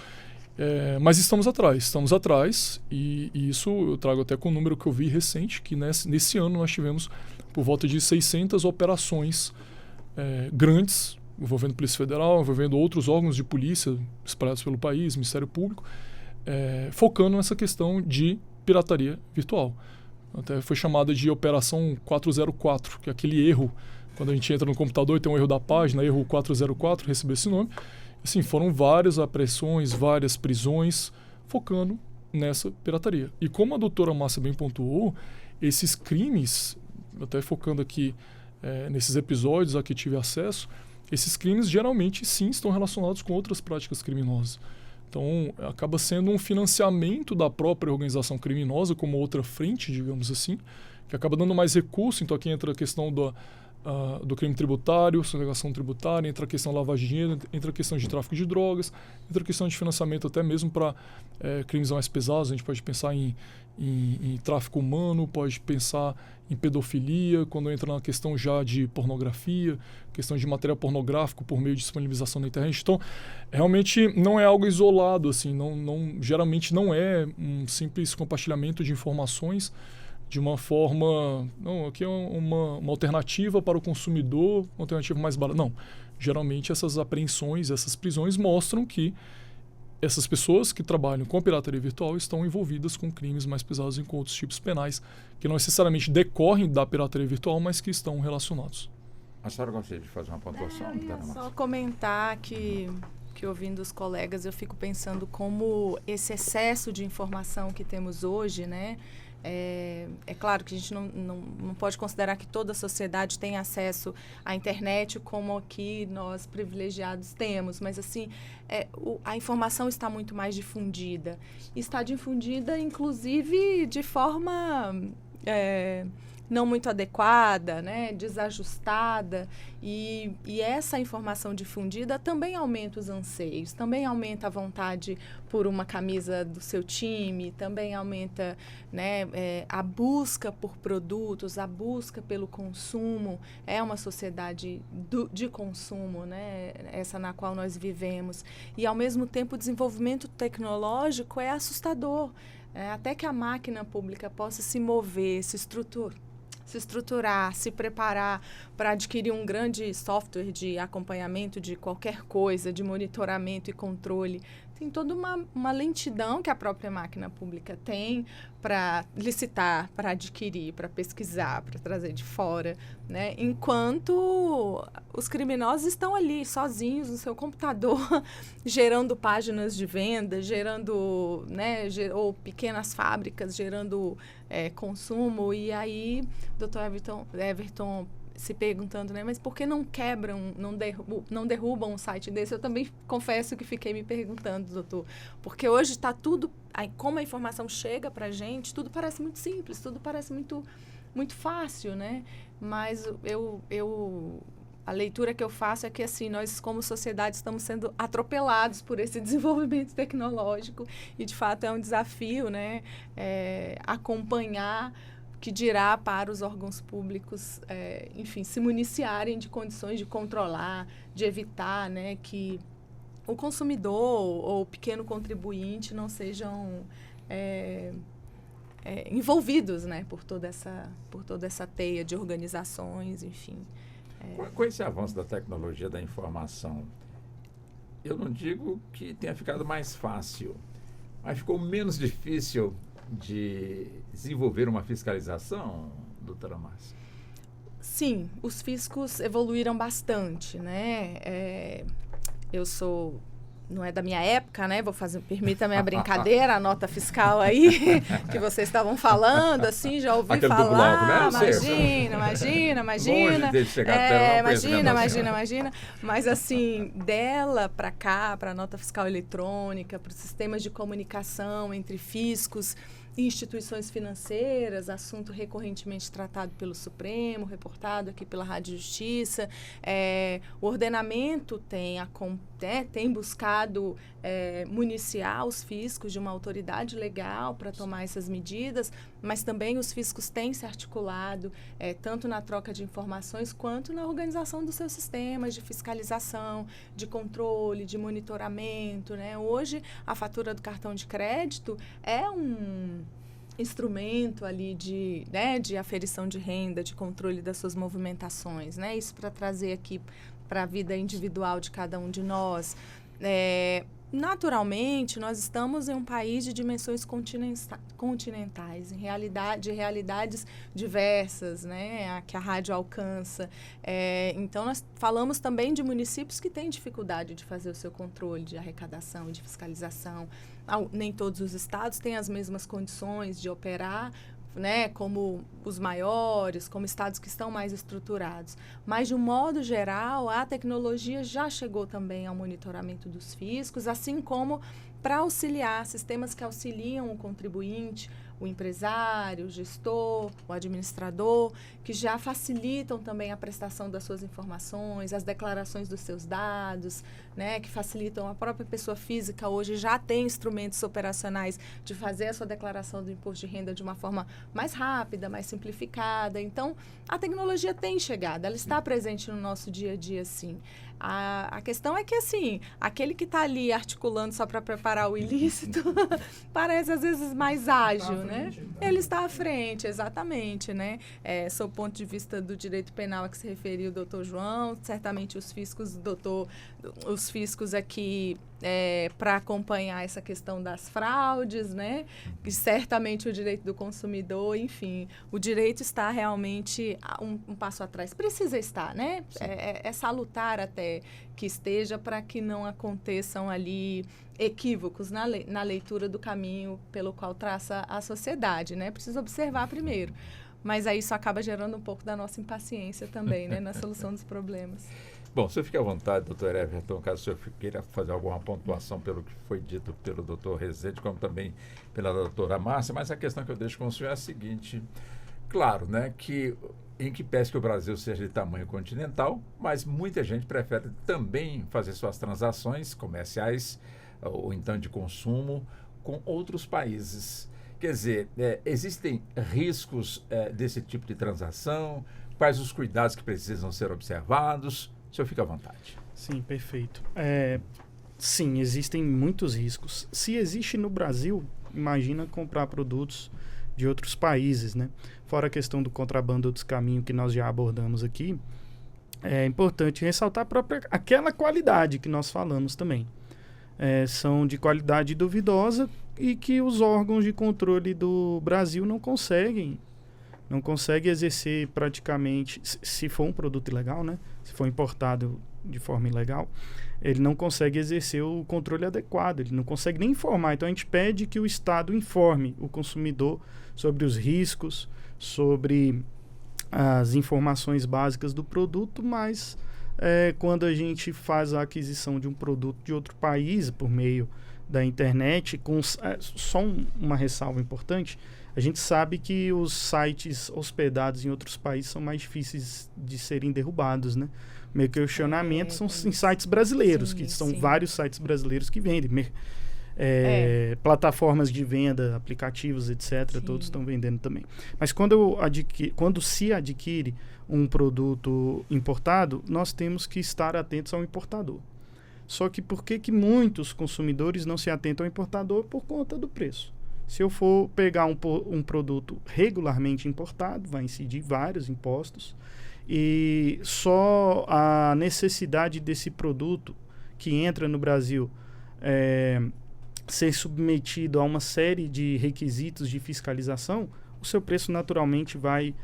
S5: mas estamos atrás, e isso eu trago até com o número que eu vi recente, que nesse ano nós tivemos por volta de 600 operações grandes, envolvendo Polícia Federal, envolvendo outros órgãos de polícia espalhados pelo país, Ministério Público, focando nessa questão de pirataria virtual. Até foi chamada de Operação 404, que é aquele erro, quando a gente entra no computador e tem um erro da página, erro 404, recebeu esse nome. Assim, foram várias apreensões, várias prisões, focando nessa pirataria. E como a doutora Márcia bem pontuou, esses crimes, até focando aqui nesses episódios a que tive acesso, esses crimes geralmente sim estão relacionados com outras práticas criminosas. Então, acaba sendo um financiamento da própria organização criminosa, como outra frente, digamos assim, que acaba dando mais recurso. Então, aqui entra a questão do crime tributário, sonegação tributária, entra a questão da lavagem de dinheiro, entra a questão de tráfico de drogas, entra a questão de financiamento até mesmo para crimes mais pesados. A gente pode pensar em tráfico humano, pode pensar em pedofilia, quando entra na questão já de pornografia, questão de material pornográfico por meio de disponibilização na internet. Então, realmente não é algo isolado, assim, geralmente não é um simples compartilhamento de informações de uma forma... Não, aqui é uma alternativa para o consumidor, uma alternativa mais barata. Não, geralmente essas apreensões, essas prisões mostram que essas pessoas que trabalham com a pirataria virtual estão envolvidas com crimes mais pesados e com outros tipos penais que não necessariamente decorrem da pirataria virtual, mas que estão relacionados.
S3: A senhora gostaria de fazer uma pontuação?
S4: Eu ia só comentar que ouvindo os colegas, eu fico pensando como esse excesso de informação que temos hoje, né? É claro que a gente não pode considerar que toda a sociedade tem acesso à internet como aqui nós privilegiados temos, mas assim, a informação está muito mais difundida. Está difundida, inclusive, de forma não muito adequada, né, desajustada, e essa informação difundida também aumenta os anseios, também aumenta a vontade por uma camisa do seu time, também aumenta, né, a busca por produtos, a busca pelo consumo. É uma sociedade de consumo, né, essa na qual nós vivemos, e ao mesmo tempo o desenvolvimento tecnológico é assustador, até que a máquina pública possa se mover, se estruturar, se preparar para adquirir um grande software de acompanhamento de qualquer coisa, de monitoramento e controle. Tem toda uma lentidão que a própria máquina pública tem para licitar, para adquirir, para pesquisar, para trazer de fora, né? Enquanto os criminosos estão ali, sozinhos, no seu computador, gerando páginas de venda, gerando, né, ou pequenas fábricas, gerando consumo. E aí, doutor Everton se perguntando, né, mas por que não quebram, não derrubam um site desse? Eu também confesso que fiquei me perguntando, doutor, porque hoje está tudo, como a informação chega para a gente, tudo parece muito simples, tudo parece muito, muito fácil, né? Mas a leitura que eu faço é que, assim, nós como sociedade estamos sendo atropelados por esse desenvolvimento tecnológico e, de fato, é um desafio, né, acompanhar, que dirá para os órgãos públicos, enfim, se municiarem de condições de controlar, de evitar, né, que o consumidor ou o pequeno contribuinte não sejam envolvidos, né, por toda essa teia de organizações, enfim.
S3: Com esse avanço da tecnologia da informação, eu não digo que tenha ficado mais fácil, mas ficou menos difícil de desenvolver uma fiscalização, doutora Márcia?
S4: Sim, os fiscos evoluíram bastante, né? Não é da minha época, né? Permita-me a brincadeira, a nota fiscal aí, que vocês estavam falando, assim, já ouvi
S3: aquele
S4: falar.
S3: Do bloco,
S4: né? Imagina.
S3: De chegar até
S4: Imagina. Mas, assim, dela para cá, para a nota fiscal eletrônica, para os sistemas de comunicação entre fiscos, instituições financeiras, assunto recorrentemente tratado pelo Supremo, reportado aqui pela Rádio Justiça. O ordenamento tem buscado municiar os fiscos de uma autoridade legal para tomar essas medidas, mas também os fiscos têm se articulado tanto na troca de informações quanto na organização dos seus sistemas de fiscalização, de controle, de monitoramento, né? Hoje, a fatura do cartão de crédito é um instrumento ali de aferição de renda, de controle das suas movimentações, né? Isso para trazer aqui para a vida individual de cada um de nós. Naturalmente, nós estamos em um país de dimensões continentais, de realidades diversas, né, que a rádio alcança. Então, nós falamos também de municípios que têm dificuldade de fazer o seu controle de arrecadação e de fiscalização. Nem todos os estados têm as mesmas condições de operar, né, como os maiores, como estados que estão mais estruturados. Mas, de um modo geral, a tecnologia já chegou também ao monitoramento dos fiscos, assim como para auxiliar, sistemas que auxiliam o contribuinte, o empresário, o gestor, o administrador, que já facilitam também a prestação das suas informações, as declarações dos seus dados, né, que facilitam a própria pessoa física hoje já tem instrumentos operacionais de fazer a sua declaração do imposto de renda de uma forma mais rápida, mais simplificada. Então, a tecnologia tem chegado, ela está presente no nosso dia a dia, sim. A questão é que, assim, aquele que está ali articulando só para preparar o ilícito parece, às vezes, mais ágil, né? Ele está à frente, exatamente, né? Sob o ponto de vista do direito penal a que se referiu o doutor João, certamente os fiscos aqui para acompanhar essa questão das fraudes, né? E certamente o direito do consumidor, enfim, o direito está realmente um passo atrás. Precisa estar, né? É salutar até que esteja para que não aconteçam ali equívocos na leitura do caminho pelo qual traça a sociedade, né? Precisa observar primeiro. Mas aí isso acaba gerando um pouco da nossa impaciência também, né? Na solução dos problemas.
S3: Bom, você fique à vontade, doutor Everton, caso o senhor queira fazer alguma pontuação pelo que foi dito pelo doutor Rezende, como também pela doutora Márcia, mas a questão que eu deixo com o senhor é a seguinte: claro, né, que em que pese que o Brasil seja de tamanho continental, mas muita gente prefere também fazer suas transações comerciais ou então de consumo com outros países. Quer dizer, existem riscos desse tipo de transação? Quais os cuidados que precisam ser observados? O senhor fica à vontade.
S6: Sim, perfeito. Sim, existem muitos riscos. Se existe no Brasil, imagina comprar produtos de outros países, né? Fora a questão do contrabando ou descaminho que nós já abordamos aqui, é importante ressaltar aquela qualidade que nós falamos também. São de qualidade duvidosa e que os órgãos de controle do Brasil não conseguem exercer praticamente, se for um produto ilegal, né? Se for importado de forma ilegal, ele não consegue exercer o controle adequado, ele não consegue nem informar. Então, a gente pede que o Estado informe o consumidor sobre os riscos, sobre as informações básicas do produto, mas quando a gente faz a aquisição de um produto de outro país por meio da internet, só uma ressalva importante, a gente sabe que os sites hospedados em outros países são mais difíceis de serem derrubados, né? O meu questionamento são em sites brasileiros, que são vários sites brasileiros que vendem. Plataformas de venda, aplicativos, etc., todos estão vendendo também. Mas quando se adquire um produto importado, nós temos que estar atentos ao importador. Só que por que muitos consumidores não se atentam ao importador? Por conta do preço. Se eu for pegar um produto regularmente importado, vai incidir vários impostos, e só a necessidade desse produto que entra no Brasil ser submetido a uma série de requisitos de fiscalização, o seu preço naturalmente vai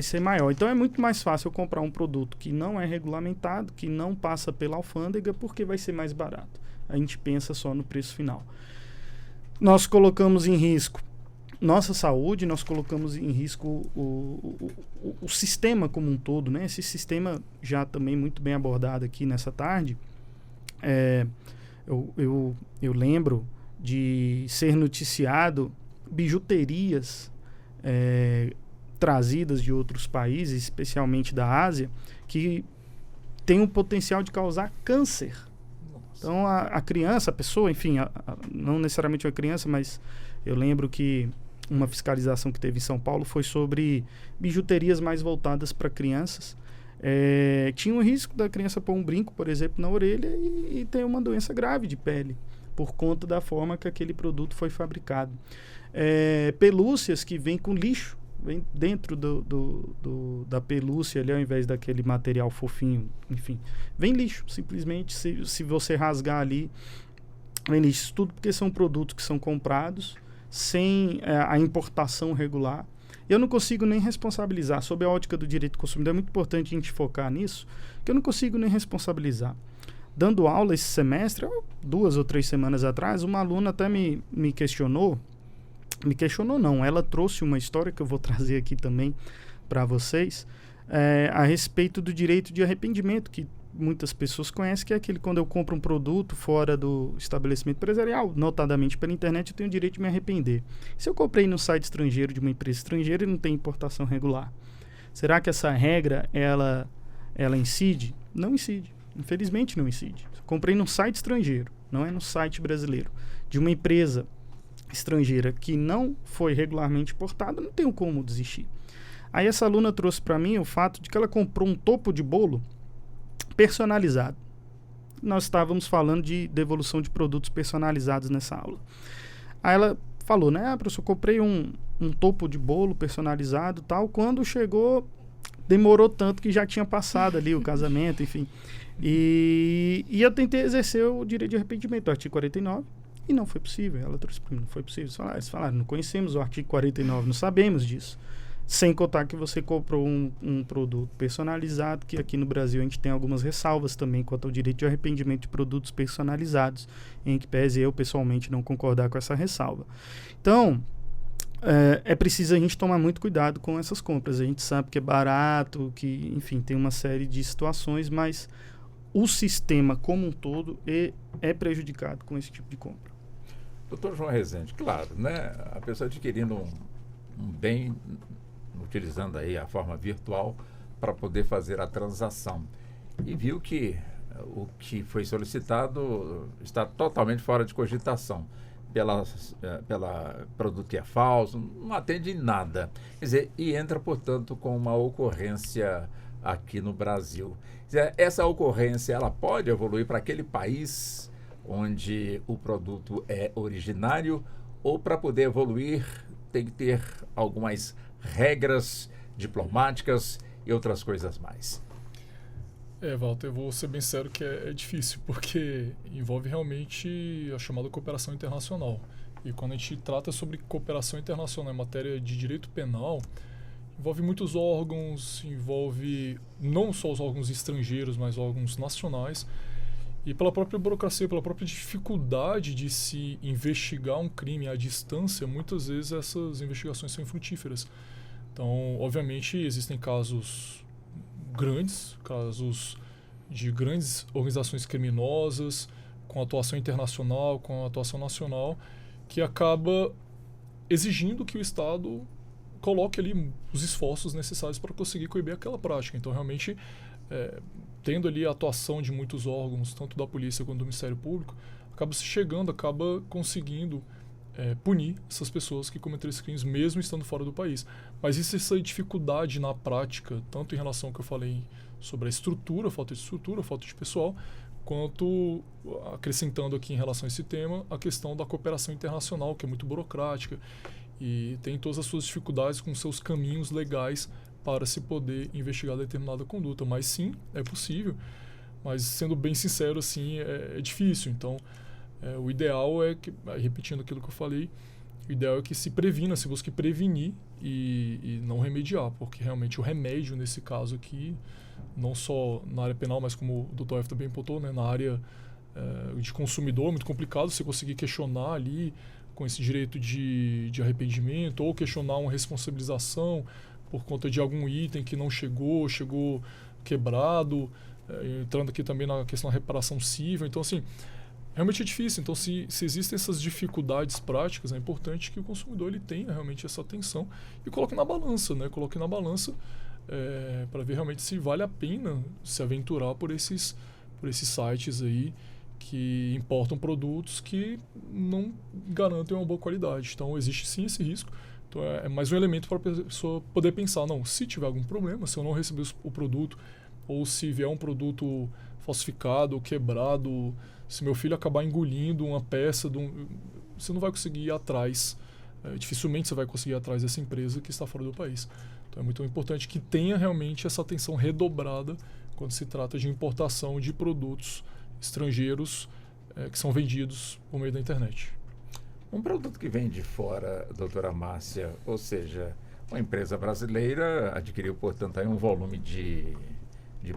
S6: ser maior. Então é muito mais fácil eu comprar um produto que não é regulamentado, que não passa pela alfândega, porque vai ser mais barato. A gente pensa só no preço final. Nós colocamos em risco nossa saúde, nós colocamos em risco o sistema como um todo, né? Esse sistema já também muito bem abordado aqui nessa tarde. Eu lembro de ser noticiado bijuterias trazidas de outros países, especialmente da Ásia, que tem o potencial de causar câncer. Então, a criança, a pessoa, enfim, não necessariamente uma criança, mas eu lembro que uma fiscalização que teve em São Paulo foi sobre bijuterias mais voltadas para crianças. Tinha o risco da criança pôr um brinco, por exemplo, na orelha e ter uma doença grave de pele, por conta da forma que aquele produto foi fabricado. Pelúcias que vêm com lixo, vem dentro da pelúcia ali, ao invés daquele material fofinho, enfim, vem lixo, simplesmente, se você rasgar ali, vem lixo. Isso tudo porque são produtos que são comprados sem a importação regular. Eu não consigo nem responsabilizar, sob a ótica do direito do consumidor, é muito importante a gente focar nisso, que eu não consigo nem responsabilizar. Dando aula esse semestre, 2 ou 3 semanas atrás, uma aluna até me questionou não, ela trouxe uma história que eu vou trazer aqui também para vocês, a respeito do direito de arrependimento, que muitas pessoas conhecem, que é aquele quando eu compro um produto fora do estabelecimento empresarial, notadamente pela internet, eu tenho o direito de me arrepender. Se eu comprei no site estrangeiro de uma empresa estrangeira e não tem importação regular, será que essa regra, ela incide? Não incide, infelizmente não incide. Eu comprei num site estrangeiro, não é no site brasileiro, de uma empresa estrangeira que não foi regularmente importada, não tenho como desistir. Aí essa aluna trouxe para mim o fato de que ela comprou um topo de bolo personalizado. Nós estávamos falando de devolução de produtos personalizados nessa aula. Aí ela falou, né, professor, comprei um topo de bolo personalizado e tal, quando chegou, demorou tanto que já tinha passado ali o casamento, enfim. E eu tentei exercer o direito de arrependimento, o artigo 49, e não foi possível. Ela trouxe para mim, não foi possível. Eles falaram, não conhecemos o artigo 49, não sabemos disso. Sem contar que você comprou um produto personalizado, que aqui no Brasil a gente tem algumas ressalvas também quanto ao direito de arrependimento de produtos personalizados, em que pese eu pessoalmente não concordar com essa ressalva. Então, é preciso a gente tomar muito cuidado com essas compras. A gente sabe que é barato, que, enfim, tem uma série de situações, mas o sistema como um todo é prejudicado com esse tipo de compra.
S3: Doutor João Rezende, claro, né? A pessoa adquirindo um bem, utilizando aí a forma virtual para poder fazer a transação, e viu que o que foi solicitado está totalmente fora de cogitação, pela produto que é falso, não atende em nada. Quer dizer, e entra, portanto, com uma ocorrência aqui no Brasil. Quer dizer, essa ocorrência, ela pode evoluir para aquele país onde o produto é originário, ou para poder evoluir tem que ter algumas regras diplomáticas e outras coisas mais?
S5: Walter, eu vou ser bem sério que é difícil, porque envolve realmente a chamada cooperação internacional. E quando a gente trata sobre cooperação internacional em matéria de direito penal, envolve muitos órgãos, envolve não só os órgãos estrangeiros, mas órgãos nacionais. E pela própria burocracia, pela própria dificuldade de se investigar um crime à distância, muitas vezes essas investigações são infrutíferas. Então, obviamente, existem casos grandes, casos de grandes organizações criminosas, com atuação internacional, com atuação nacional, que acaba exigindo que o Estado coloque ali os esforços necessários para conseguir coibir aquela prática. Então, realmente, tendo ali a atuação de muitos órgãos, tanto da polícia quanto do Ministério Público, acaba conseguindo punir essas pessoas que cometeram esses crimes, mesmo estando fora do país. Mas existe essa dificuldade na prática, tanto em relação ao que eu falei sobre a estrutura, falta de pessoal, quanto, acrescentando aqui em relação a esse tema, a questão da cooperação internacional, que é muito burocrática e tem todas as suas dificuldades com seus caminhos legais para se poder investigar determinada conduta. Mas sim, é possível, mas sendo bem sincero, assim, é difícil. Então, o ideal é que, repetindo aquilo que eu falei, o ideal é que se previna, se busque prevenir e não remediar, porque realmente o remédio nesse caso aqui, não só na área penal, mas como o Dr. F também apontou, né, na área de consumidor, é muito complicado você conseguir questionar ali com esse direito de arrependimento, ou questionar uma responsabilização por conta de algum item que não chegou quebrado, entrando aqui também na questão da reparação civil. Então, assim, realmente é difícil. Então, se existem essas dificuldades práticas, é importante que o consumidor ele tenha realmente essa atenção e coloque na balança, né? Coloque na balança para ver realmente se vale a pena se aventurar por esses sites aí que importam produtos que não garantem uma boa qualidade. Então, existe sim esse risco. Então, é mais um elemento para a pessoa poder pensar, não, se tiver algum problema, se eu não receber o produto, ou se vier um produto falsificado ou quebrado, se meu filho acabar engolindo uma peça, você não vai conseguir ir atrás, dificilmente você vai conseguir ir atrás dessa empresa que está fora do país. Então é muito importante que tenha realmente essa atenção redobrada quando se trata de importação de produtos estrangeiros que são vendidos por meio da internet.
S3: Um produto que vem de fora, doutora Márcia, ou seja, uma empresa brasileira adquiriu, portanto, aí um volume de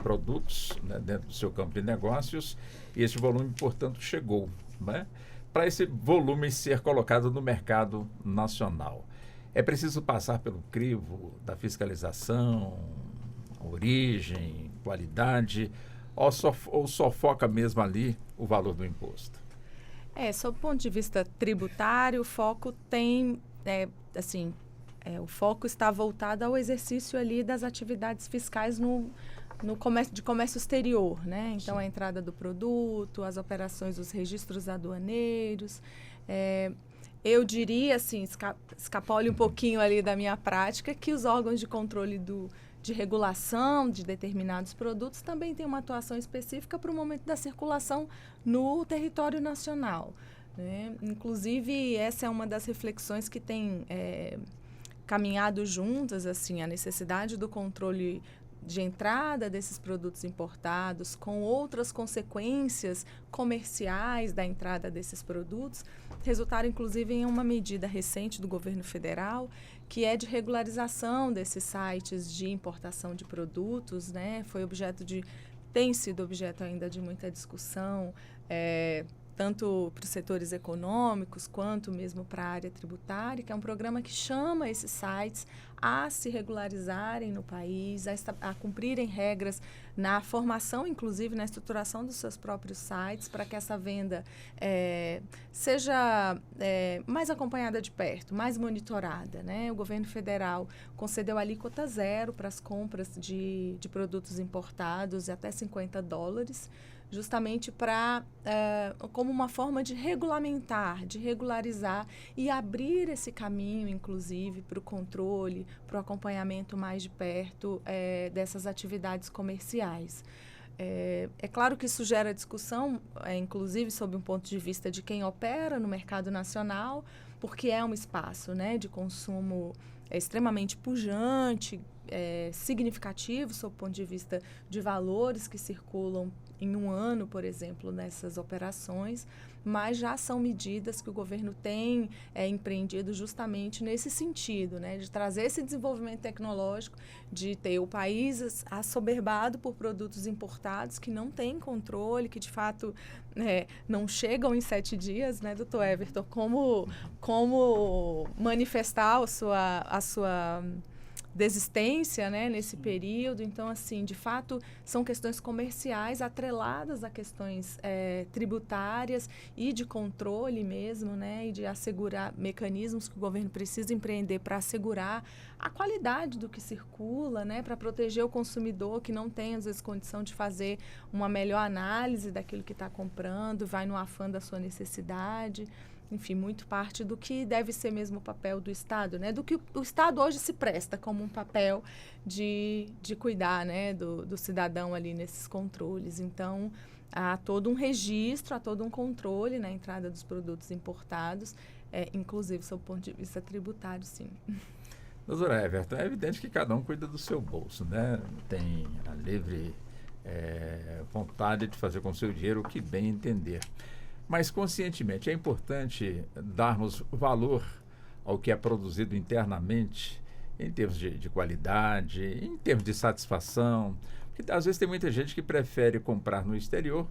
S3: produtos, né, dentro do seu campo de negócios, e esse volume, portanto, chegou, né? Para esse volume ser colocado no mercado nacional, é preciso passar pelo crivo da fiscalização, origem, qualidade, ou só foca mesmo ali o valor do imposto?
S4: Sob o ponto de vista tributário, o foco tem, o foco está voltado ao exercício ali das atividades fiscais no comércio exterior, né? Então, sim, a entrada do produto, as operações dos registros aduaneiros. Eu diria, assim, escapole um pouquinho ali da minha prática, que os órgãos de controle de regulação de determinados produtos também têm uma atuação específica para o momento da circulação no território nacional, né? Inclusive, essa é uma das reflexões que tem caminhado juntas, assim, a necessidade do controle de entrada desses produtos importados, com outras consequências comerciais da entrada desses produtos, resultaram inclusive em uma medida recente do governo federal, que é de regularização desses sites de importação de produtos, né? Tem sido objeto ainda de muita discussão, tanto para os setores econômicos quanto mesmo para a área tributária, que é um programa que chama esses sites a se regularizarem no país, a cumprirem regras na formação, inclusive na estruturação dos seus próprios sites, para que essa venda seja mais acompanhada de perto, mais monitorada, né? O governo federal concedeu alíquota zero para as compras de produtos importados até $50, justamente como uma forma de regulamentar, de regularizar e abrir esse caminho, inclusive, para o controle, para o acompanhamento mais de perto dessas atividades comerciais. É claro que isso gera discussão, inclusive, sob um ponto de vista de quem opera no mercado nacional, porque é um espaço, né, de consumo extremamente pujante, significativo, sob o ponto de vista de valores que circulam em um ano, por exemplo, nessas operações, mas já são medidas que o governo tem empreendido justamente nesse sentido, né, de trazer esse desenvolvimento tecnológico, de ter o país assoberbado por produtos importados que não têm controle, que de fato não chegam em 7 dias, né, doutor Everton, como manifestar a sua desistência, né, nesse período. Então, assim, de fato, são questões comerciais atreladas a questões tributárias e de controle mesmo, né, e de assegurar mecanismos que o governo precisa empreender para assegurar a qualidade do que circula, né, para proteger o consumidor que não tem, às vezes, condição de fazer uma melhor análise daquilo que está comprando, vai no afã da sua necessidade. Enfim, muito parte do que deve ser mesmo o papel do Estado, né? Do que o Estado hoje se presta como um papel de cuidar, né, do cidadão ali nesses controles. Então, há todo um registro, há todo um controle na entrada dos produtos importados, inclusive sob o ponto de vista tributário, sim.
S3: Doutora Everton, é evidente que cada um cuida do seu bolso, né? Tem a livre vontade de fazer com o seu dinheiro o que bem entender. Mas, conscientemente, é importante darmos valor ao que é produzido internamente, em termos de qualidade, em termos de satisfação. Porque, às vezes, tem muita gente que prefere comprar no exterior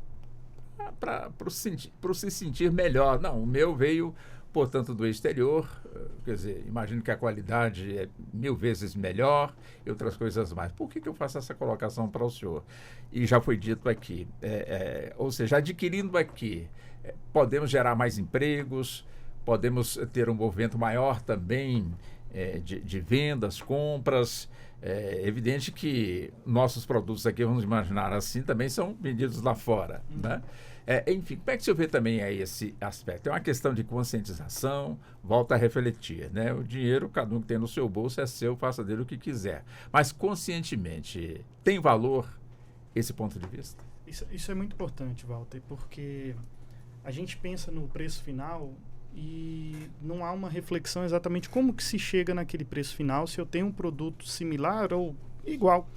S3: para se sentir melhor. Não, o meu veio portanto, do exterior, quer dizer, imagino que a qualidade é 1000 vezes melhor e outras coisas mais. Por que eu faço essa colocação para o senhor? E já foi dito aqui, ou seja, adquirindo aqui, podemos gerar mais empregos, podemos ter um movimento maior também de vendas, compras. É evidente que nossos produtos aqui, vamos imaginar assim, também são vendidos lá fora, né? Enfim, como é que o senhor vê também aí esse aspecto? É uma questão de conscientização, volta a refletir, né? O dinheiro, cada um que tem no seu bolso é seu, faça dele o que quiser. Mas conscientemente, tem valor esse ponto de vista?
S6: Isso é muito importante, Walter, porque a gente pensa no preço final e não há uma reflexão exatamente como que se chega naquele preço final, se eu tenho um produto similar ou igual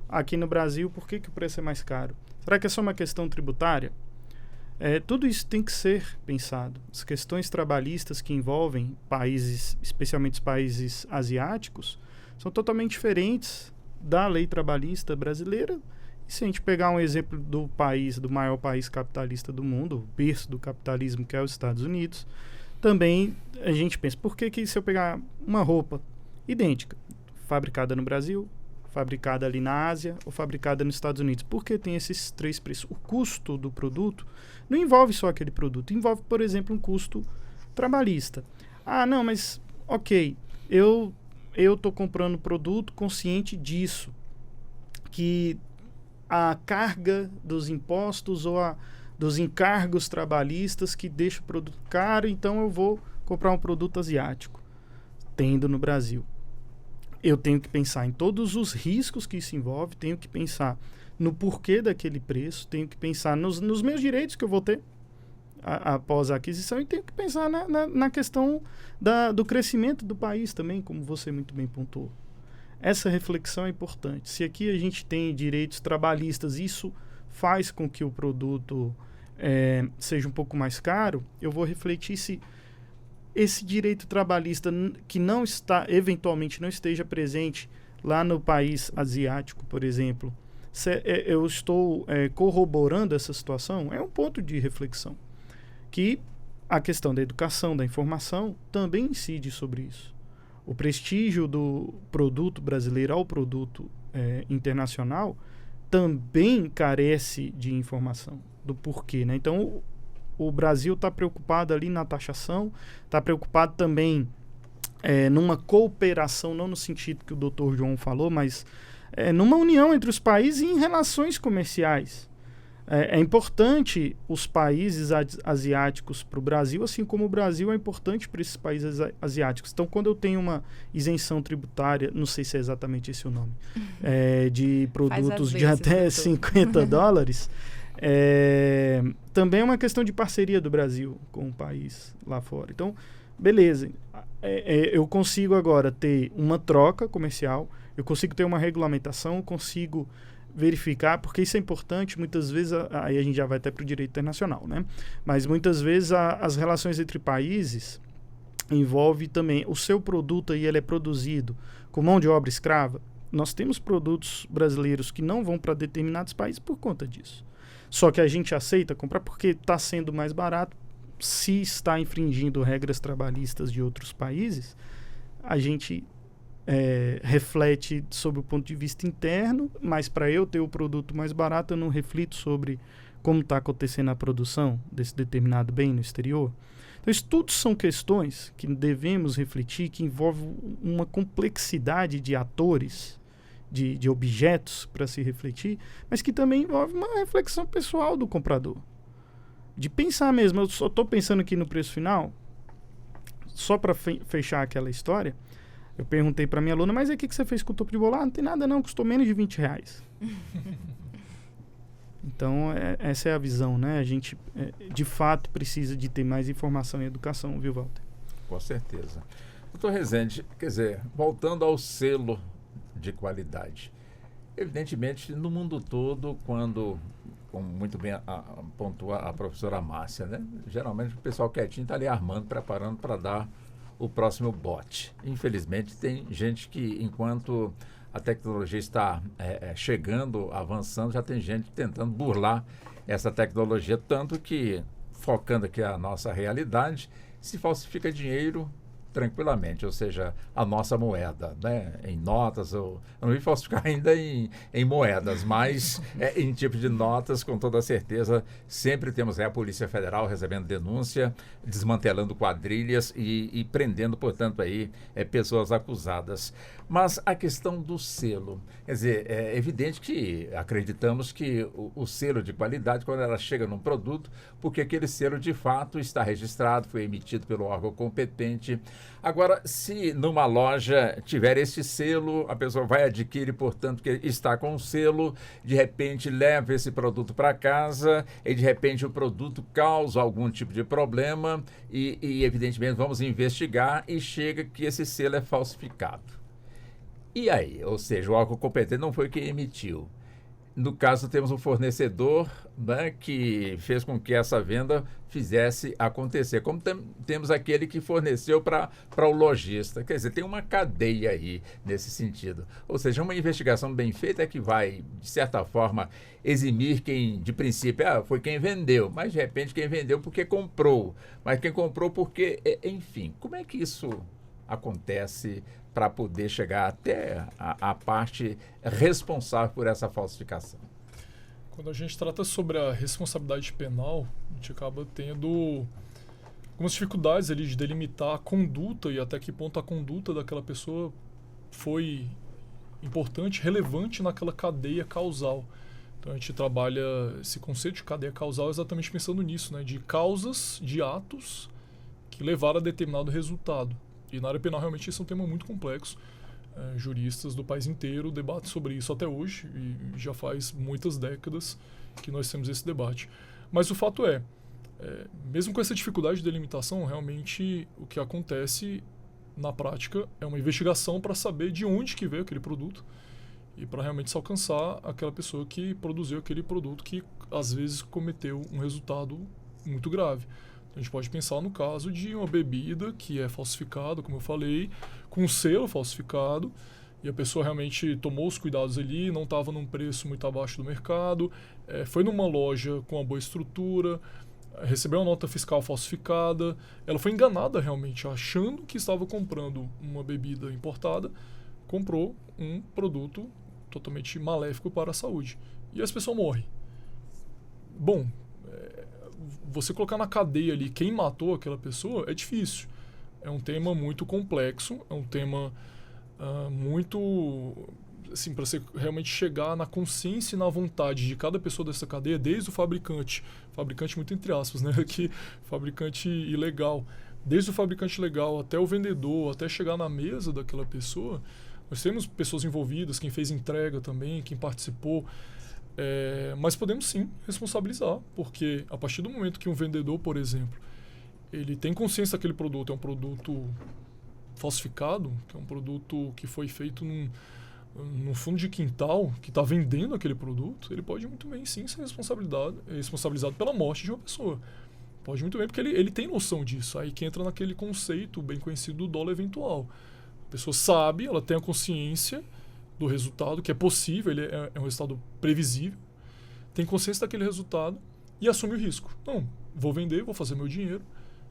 S6: aqui no Brasil, por que o preço é mais caro? Será que é só uma questão tributária? Tudo isso tem que ser pensado. As questões trabalhistas que envolvem países, especialmente os países asiáticos, são totalmente diferentes da lei trabalhista brasileira. E se a gente pegar um exemplo do maior país capitalista do mundo, o berço do capitalismo, que é os Estados Unidos, também a gente pensa, por que se eu pegar uma roupa idêntica, fabricada no Brasil, fabricada ali na Ásia ou fabricada nos Estados Unidos? Por que tem esses 3 preços? O custo do produto não envolve só aquele produto, envolve, por exemplo, um custo trabalhista. Ah, não, mas ok, eu estou comprando produto consciente disso, que a carga dos impostos ou dos encargos trabalhistas que deixa o produto caro, então eu vou comprar um produto asiático, tendo no Brasil. Eu tenho que pensar em todos os riscos que isso envolve, tenho que pensar no porquê daquele preço, tenho que pensar nos meus direitos que eu vou ter após a aquisição e tenho que pensar na questão do crescimento do país também, como você muito bem pontuou. Essa reflexão é importante. Se aqui a gente tem direitos trabalhistas, isso faz com que o produto seja um pouco mais caro, eu vou refletir se esse direito trabalhista que eventualmente não esteja presente lá no país asiático, por exemplo, eu estou corroborando essa situação, é um ponto de reflexão. Que a questão da educação, da informação, também incide sobre isso. O prestígio do produto brasileiro ao produto internacional também carece de informação do porquê, né? Então, o Brasil está preocupado ali na taxação, está preocupado também numa cooperação, não no sentido que o Dr. João falou, mas numa união entre os países em relações comerciais. É importante os países asiáticos para o Brasil, assim como o Brasil é importante para esses países asiáticos. Então, quando eu tenho uma isenção tributária, não sei se é exatamente esse o nome, de produtos de até $50, também é uma questão de parceria do Brasil com o país lá fora. Então, beleza, eu consigo agora ter uma troca comercial, eu consigo ter uma regulamentação, eu consigo verificar, porque isso é importante, muitas vezes, aí a gente já vai até para o direito internacional, né? Mas muitas vezes as relações entre países envolve também o seu produto aí, ele é produzido com mão de obra escrava. Nós temos produtos brasileiros que não vão para determinados países por conta disso. Só que a gente aceita comprar porque está sendo mais barato. Se está infringindo regras trabalhistas de outros países, a gente reflete sobre o ponto de vista interno, mas para eu ter o produto mais barato, eu não reflito sobre como está acontecendo a produção desse determinado bem no exterior. Então, isso tudo são questões que devemos refletir, que envolvem uma complexidade de atores, de objetos para se refletir, mas que também envolve uma reflexão pessoal do comprador. De pensar mesmo, eu só estou pensando aqui no preço final, só para fechar aquela história. Eu perguntei para minha aluna, mas o que você fez com o topo de bolo? Não tem nada não, custou menos de R$20. Então, essa é a visão, né? A gente, de fato, precisa de ter mais informação e educação, viu, Walter?
S3: Com certeza. Doutor Rezende, quer dizer, voltando ao selo de qualidade. Evidentemente, no mundo todo, como muito bem pontua a professora Márcia, né? Geralmente o pessoal quietinho está ali armando, preparando para dar o próximo bote. Infelizmente, tem gente que, enquanto a tecnologia está chegando, avançando, já tem gente tentando burlar essa tecnologia, tanto que, focando aqui a nossa realidade, se falsifica dinheiro tranquilamente, ou seja, a nossa moeda, né? Em notas, eu não vi falsificar ainda em moedas, mas em tipo de notas, com toda certeza, sempre temos a Polícia Federal recebendo denúncia, desmantelando quadrilhas e prendendo, portanto, aí pessoas acusadas. Mas a questão do selo, quer dizer, é evidente que acreditamos que o selo de qualidade, quando ela chega num produto, porque aquele selo de fato está registrado, foi emitido pelo órgão competente. Agora, se numa loja tiver esse selo, a pessoa vai adquirir, portanto, que está com o selo, de repente leva esse produto para casa e de repente o produto causa algum tipo de problema e evidentemente vamos investigar e chega que esse selo é falsificado. E aí? Ou seja, o órgão competente não foi quem emitiu. No caso, temos um fornecedor, né, que fez com que essa venda fizesse acontecer. Como temos aquele que forneceu para o lojista. Quer dizer, tem uma cadeia aí nesse sentido. Ou seja, uma investigação bem feita é que vai, de certa forma, eximir quem, de princípio, foi quem vendeu. Mas, de repente, quem vendeu porque comprou. Mas quem comprou porque... Enfim, como é que isso acontece para poder chegar até a parte responsável por essa falsificação?
S5: Quando a gente trata sobre a responsabilidade penal, a gente acaba tendo algumas dificuldades ali de delimitar a conduta e até que ponto a conduta daquela pessoa foi importante, relevante naquela cadeia causal. Então a gente trabalha esse conceito de cadeia causal exatamente pensando nisso, né, de causas, de atos que levaram a determinado resultado. E na área penal realmente isso é um tema muito complexo. Juristas do país inteiro debatem sobre isso até hoje e já faz muitas décadas que nós temos esse debate. Mas o fato mesmo com essa dificuldade de delimitação, realmente o que acontece na prática é uma investigação para saber de onde que veio aquele produto e para realmente se alcançar aquela pessoa que produziu aquele produto que às vezes cometeu um resultado muito grave. A gente pode pensar no caso de uma bebida que é falsificada, como eu falei, com um selo falsificado, e a pessoa realmente tomou os cuidados ali, não estava num preço muito abaixo do mercado, foi numa loja com uma boa estrutura, recebeu uma nota fiscal falsificada, ela foi enganada realmente, achando que estava comprando uma bebida importada, comprou um produto totalmente maléfico para a saúde. E essa pessoa morre. Bom, você colocar na cadeia ali quem matou aquela pessoa é difícil. É um tema muito complexo, é um tema muito... assim, para você realmente chegar na consciência e na vontade de cada pessoa dessa cadeia, desde o fabricante muito entre aspas, né, que fabricante ilegal, desde o fabricante legal até o vendedor, até chegar na mesa daquela pessoa, nós temos pessoas envolvidas, quem fez entrega também, quem participou. Mas podemos sim responsabilizar, porque a partir do momento que um vendedor, por exemplo, ele tem consciência que aquele produto é um produto falsificado, que é um produto que foi feito num fundo de quintal, que está vendendo aquele produto, ele pode muito bem sim ser responsabilizado pela morte de uma pessoa. Pode muito bem, porque ele tem noção disso. Aí que entra naquele conceito bem conhecido do dolo eventual. A pessoa sabe, ela tem a consciência do resultado, que é possível, ele é um resultado previsível, tem consciência daquele resultado e assume o risco. Não, vou vender, vou fazer meu dinheiro,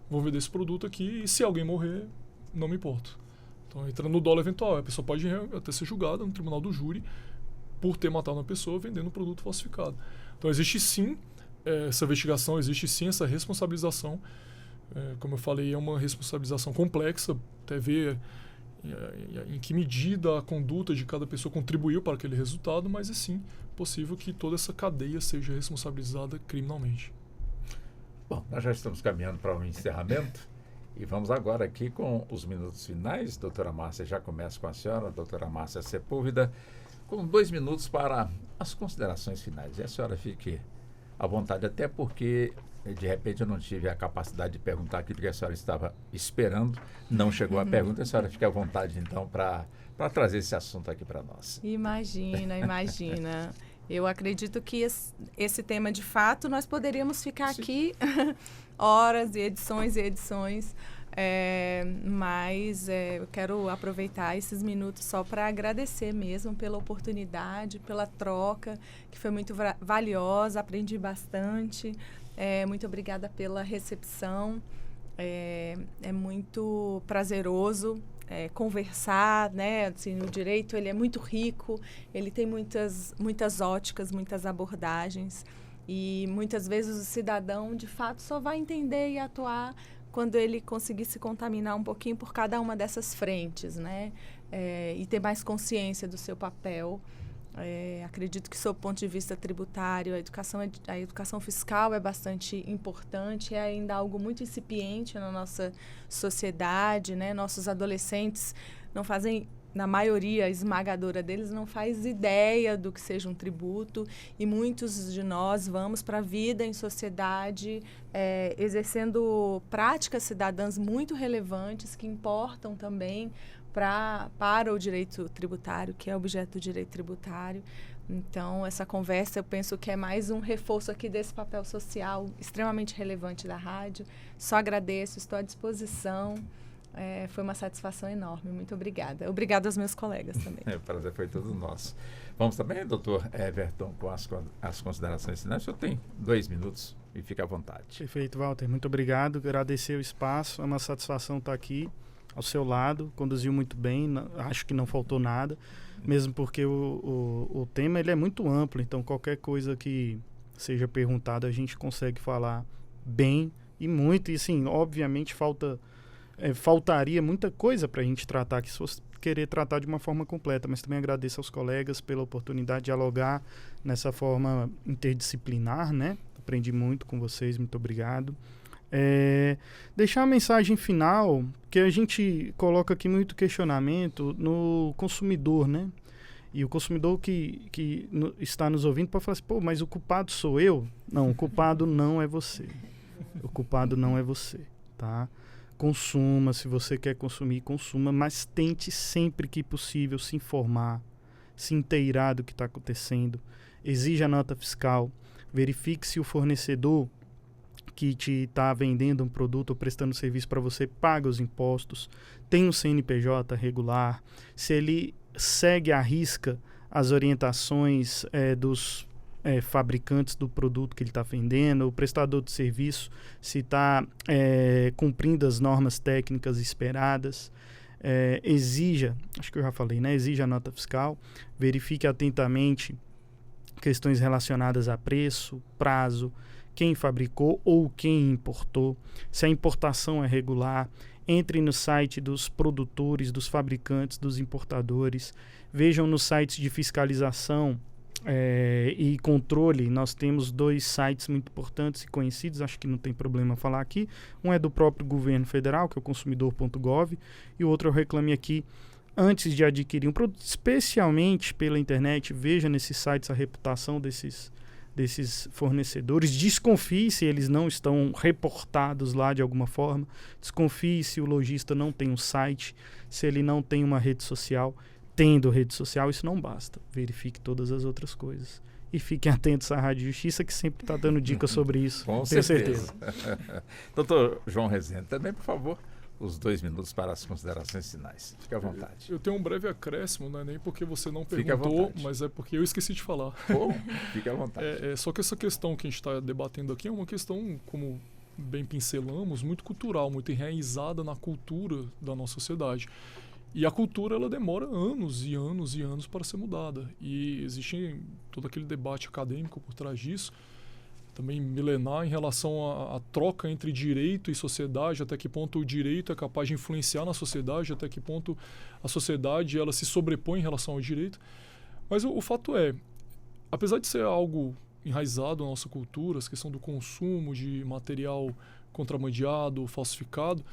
S5: vou vender esse produto aqui e se alguém morrer, não me importo. Então entra no dolo eventual, a pessoa pode até ser julgada no tribunal do júri por ter matado uma pessoa vendendo um produto falsificado. Então existe sim essa investigação, existe sim essa responsabilização. Como eu falei, é uma responsabilização complexa, até ver em que medida a conduta de cada pessoa contribuiu para aquele resultado, mas é sim possível que toda essa cadeia seja responsabilizada criminalmente.
S3: Bom, nós já estamos caminhando para um encerramento e vamos agora aqui com os minutos finais. Doutora Márcia, já começa com a senhora, doutora Márcia Sepúlveda, com 2 minutos para as considerações finais. E a senhora fique à vontade, até porque de repente eu não tive a capacidade de perguntar aquilo que a senhora estava esperando, não chegou a pergunta, a senhora fique à vontade então para trazer esse assunto aqui para nós.
S4: Imagina. Eu acredito que esse tema, de fato, nós poderíamos ficar aqui horas e edições, mas eu quero aproveitar esses minutos só para agradecer mesmo pela oportunidade, pela troca, que foi muito valiosa, aprendi bastante. Muito obrigada pela recepção. é muito prazeroso conversar, né? Assim, o direito ele é muito rico, ele tem muitas óticas, muitas abordagens, e muitas vezes o cidadão, de fato, só vai entender e atuar quando ele conseguir se contaminar um pouquinho por cada uma dessas frentes, né? E ter mais consciência do seu papel. Acredito que, sob o ponto de vista tributário, a educação fiscal é bastante importante, é ainda algo muito incipiente na nossa sociedade, né? Nossos adolescentes não fazem, na maioria esmagadora deles, não faz ideia do que seja um tributo, e muitos de nós vamos para a vida em sociedade exercendo práticas cidadãs muito relevantes que importam também para o direito tributário, que é objeto do direito tributário. Então, essa conversa, eu penso que é mais um reforço aqui desse papel social extremamente relevante da rádio. Só agradeço, estou à disposição. Foi uma satisfação enorme. Muito obrigada. Obrigada aos meus colegas também.
S3: O prazer foi todo nosso. Vamos também, doutor Everton, com as considerações finais. O senhor tem 2 minutos e fique à vontade.
S6: Perfeito, Walter. Muito obrigado. Agradecer o espaço. É uma satisfação estar aqui ao seu lado. Conduziu muito bem. Acho que não faltou nada, mesmo porque o tema ele é muito amplo. Então, qualquer coisa que seja perguntada, a gente consegue falar bem e muito. E, sim, obviamente, faltaria muita coisa para a gente tratar, que se fosse querer tratar de uma forma completa, mas também agradeço aos colegas pela oportunidade de dialogar nessa forma interdisciplinar, né? Aprendi muito com vocês, muito obrigado. Deixar a mensagem final, que a gente coloca aqui muito questionamento no consumidor, né? E o consumidor que está nos ouvindo pode falar assim, pô, mas o culpado sou eu? Não, o culpado não é você. O culpado não é você, tá? Consuma, se você quer consumir, consuma, mas tente sempre que possível se informar, se inteirar do que está acontecendo, exija a nota fiscal, verifique se o fornecedor que te está vendendo um produto ou prestando serviço para você paga os impostos, tem um CNPJ regular, se ele segue à risca as orientações dos fabricantes do produto que ele está vendendo, o prestador de serviço, se está cumprindo as normas técnicas esperadas, exija, acho que eu já falei, né? Exija a nota fiscal, verifique atentamente questões relacionadas a preço, prazo, quem fabricou ou quem importou, se a importação é regular, entre no site dos produtores, dos fabricantes, dos importadores, vejam nos sites de fiscalização e controle. Nós temos 2 sites muito importantes e conhecidos, acho que não tem problema falar aqui. Um é do próprio governo federal, que é o consumidor.gov, e o outro eu reclame aqui. Antes de adquirir um produto, especialmente pela internet, veja nesses sites a reputação desses fornecedores, desconfie se eles não estão reportados lá de alguma forma, desconfie se o lojista não tem um site, se ele não tem uma rede social. Tendo rede social, isso não basta. Verifique todas as outras coisas. E fiquem atentos à Rádio Justiça, que sempre está dando dicas sobre isso.
S3: Com
S6: tenho
S3: certeza.
S6: certeza.
S3: Doutor João Rezende, também, por favor, os 2 minutos para as considerações finais. Fique à vontade.
S5: Eu tenho um breve acréscimo, não é nem porque você não
S3: Fique à
S5: perguntou,
S3: vontade.
S5: mas é porque eu esqueci de falar.
S3: Fique à vontade.
S5: Só que essa questão que a gente está debatendo aqui é uma questão, como bem pincelamos, muito cultural, muito enraizada na cultura da nossa sociedade. E a cultura, ela demora anos e anos e anos para ser mudada. E existe todo aquele debate acadêmico por trás disso, também milenar, em relação à troca entre direito e sociedade, até que ponto o direito é capaz de influenciar na sociedade, até que ponto a sociedade ela se sobrepõe em relação ao direito. Mas o fato é, apesar de ser algo enraizado na nossa cultura, essa questão do consumo de material contrabandeado, falsificado,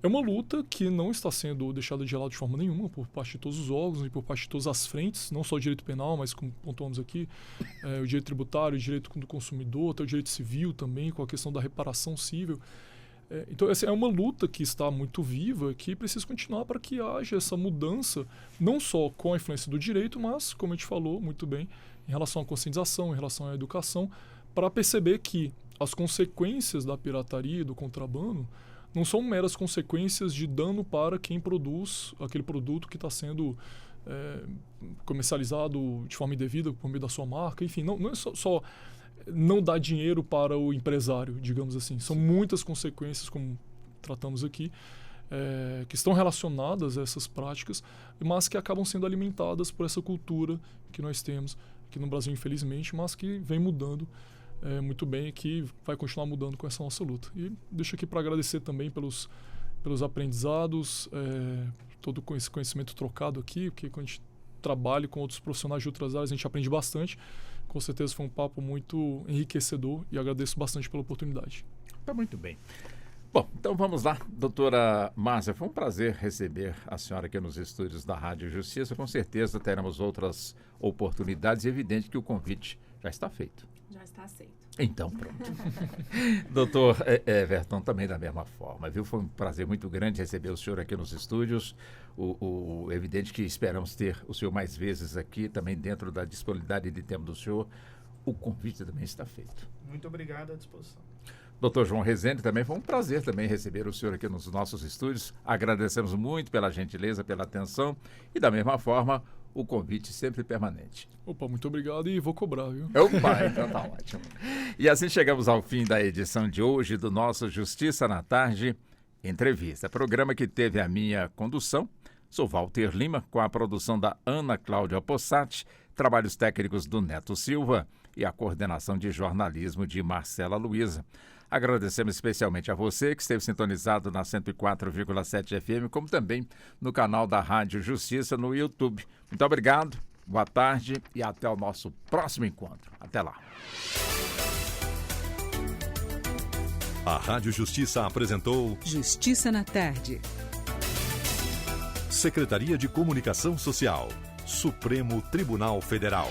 S5: é uma luta que não está sendo deixada de lado de forma nenhuma por parte de todos os órgãos e por parte de todas as frentes, não só o direito penal, mas como pontuamos aqui, o direito tributário, o direito do consumidor, até o direito civil também, com a questão da reparação civil. Então, essa é uma luta que está muito viva, que precisa continuar para que haja essa mudança, não só com a influência do direito, mas, como a gente falou muito bem, em relação à conscientização, em relação à educação, para perceber que as consequências da pirataria e do contrabando não são meras consequências de dano para quem produz aquele produto que está sendo comercializado de forma indevida por meio da sua marca. Enfim, não é só não dar dinheiro para o empresário, digamos assim. São muitas consequências, como tratamos aqui, que estão relacionadas a essas práticas, mas que acabam sendo alimentadas por essa cultura que nós temos aqui no Brasil, infelizmente, mas que vem mudando muito bem e que vai continuar mudando com essa nossa luta. E deixo aqui para agradecer também pelos aprendizados, todo esse conhecimento trocado aqui, porque quando a gente trabalha com outros profissionais de outras áreas, a gente aprende bastante. Com certeza foi um papo muito enriquecedor e agradeço bastante pela oportunidade.
S3: Tá muito bem. Bom, então vamos lá. Doutora Márcia, foi um prazer receber a senhora aqui nos estúdios da Rádio Justiça. Com certeza teremos outras oportunidades e é evidente que o convite já está feito.
S4: Já está aceito.
S3: Então, pronto. Doutor Everton, também da mesma forma, viu? Foi um prazer muito grande receber o senhor aqui nos estúdios. Evidente que esperamos ter o senhor mais vezes aqui, também dentro da disponibilidade de tempo do senhor. O convite também está feito.
S6: Muito obrigado, à disposição.
S3: Doutor João Rezende, também foi um prazer também receber o senhor aqui nos nossos estúdios. Agradecemos muito pela gentileza, pela atenção e da mesma forma o convite sempre permanente.
S5: Opa, muito obrigado e vou cobrar, viu?
S3: Opa, então tá ótimo. E assim chegamos ao fim da edição de hoje do nosso Justiça na Tarde Entrevista. Programa que teve a minha condução. Sou Walter Lima, com a produção da Ana Cláudia Possati, trabalhos técnicos do Neto Silva e a coordenação de jornalismo de Marcela Luiza. Agradecemos especialmente a você que esteve sintonizado na 104,7 FM, como também no canal da Rádio Justiça no YouTube. Muito obrigado, boa tarde e até o nosso próximo encontro. Até lá.
S1: A Rádio Justiça apresentou
S2: Justiça na Tarde.
S1: Secretaria de Comunicação Social, Supremo Tribunal Federal.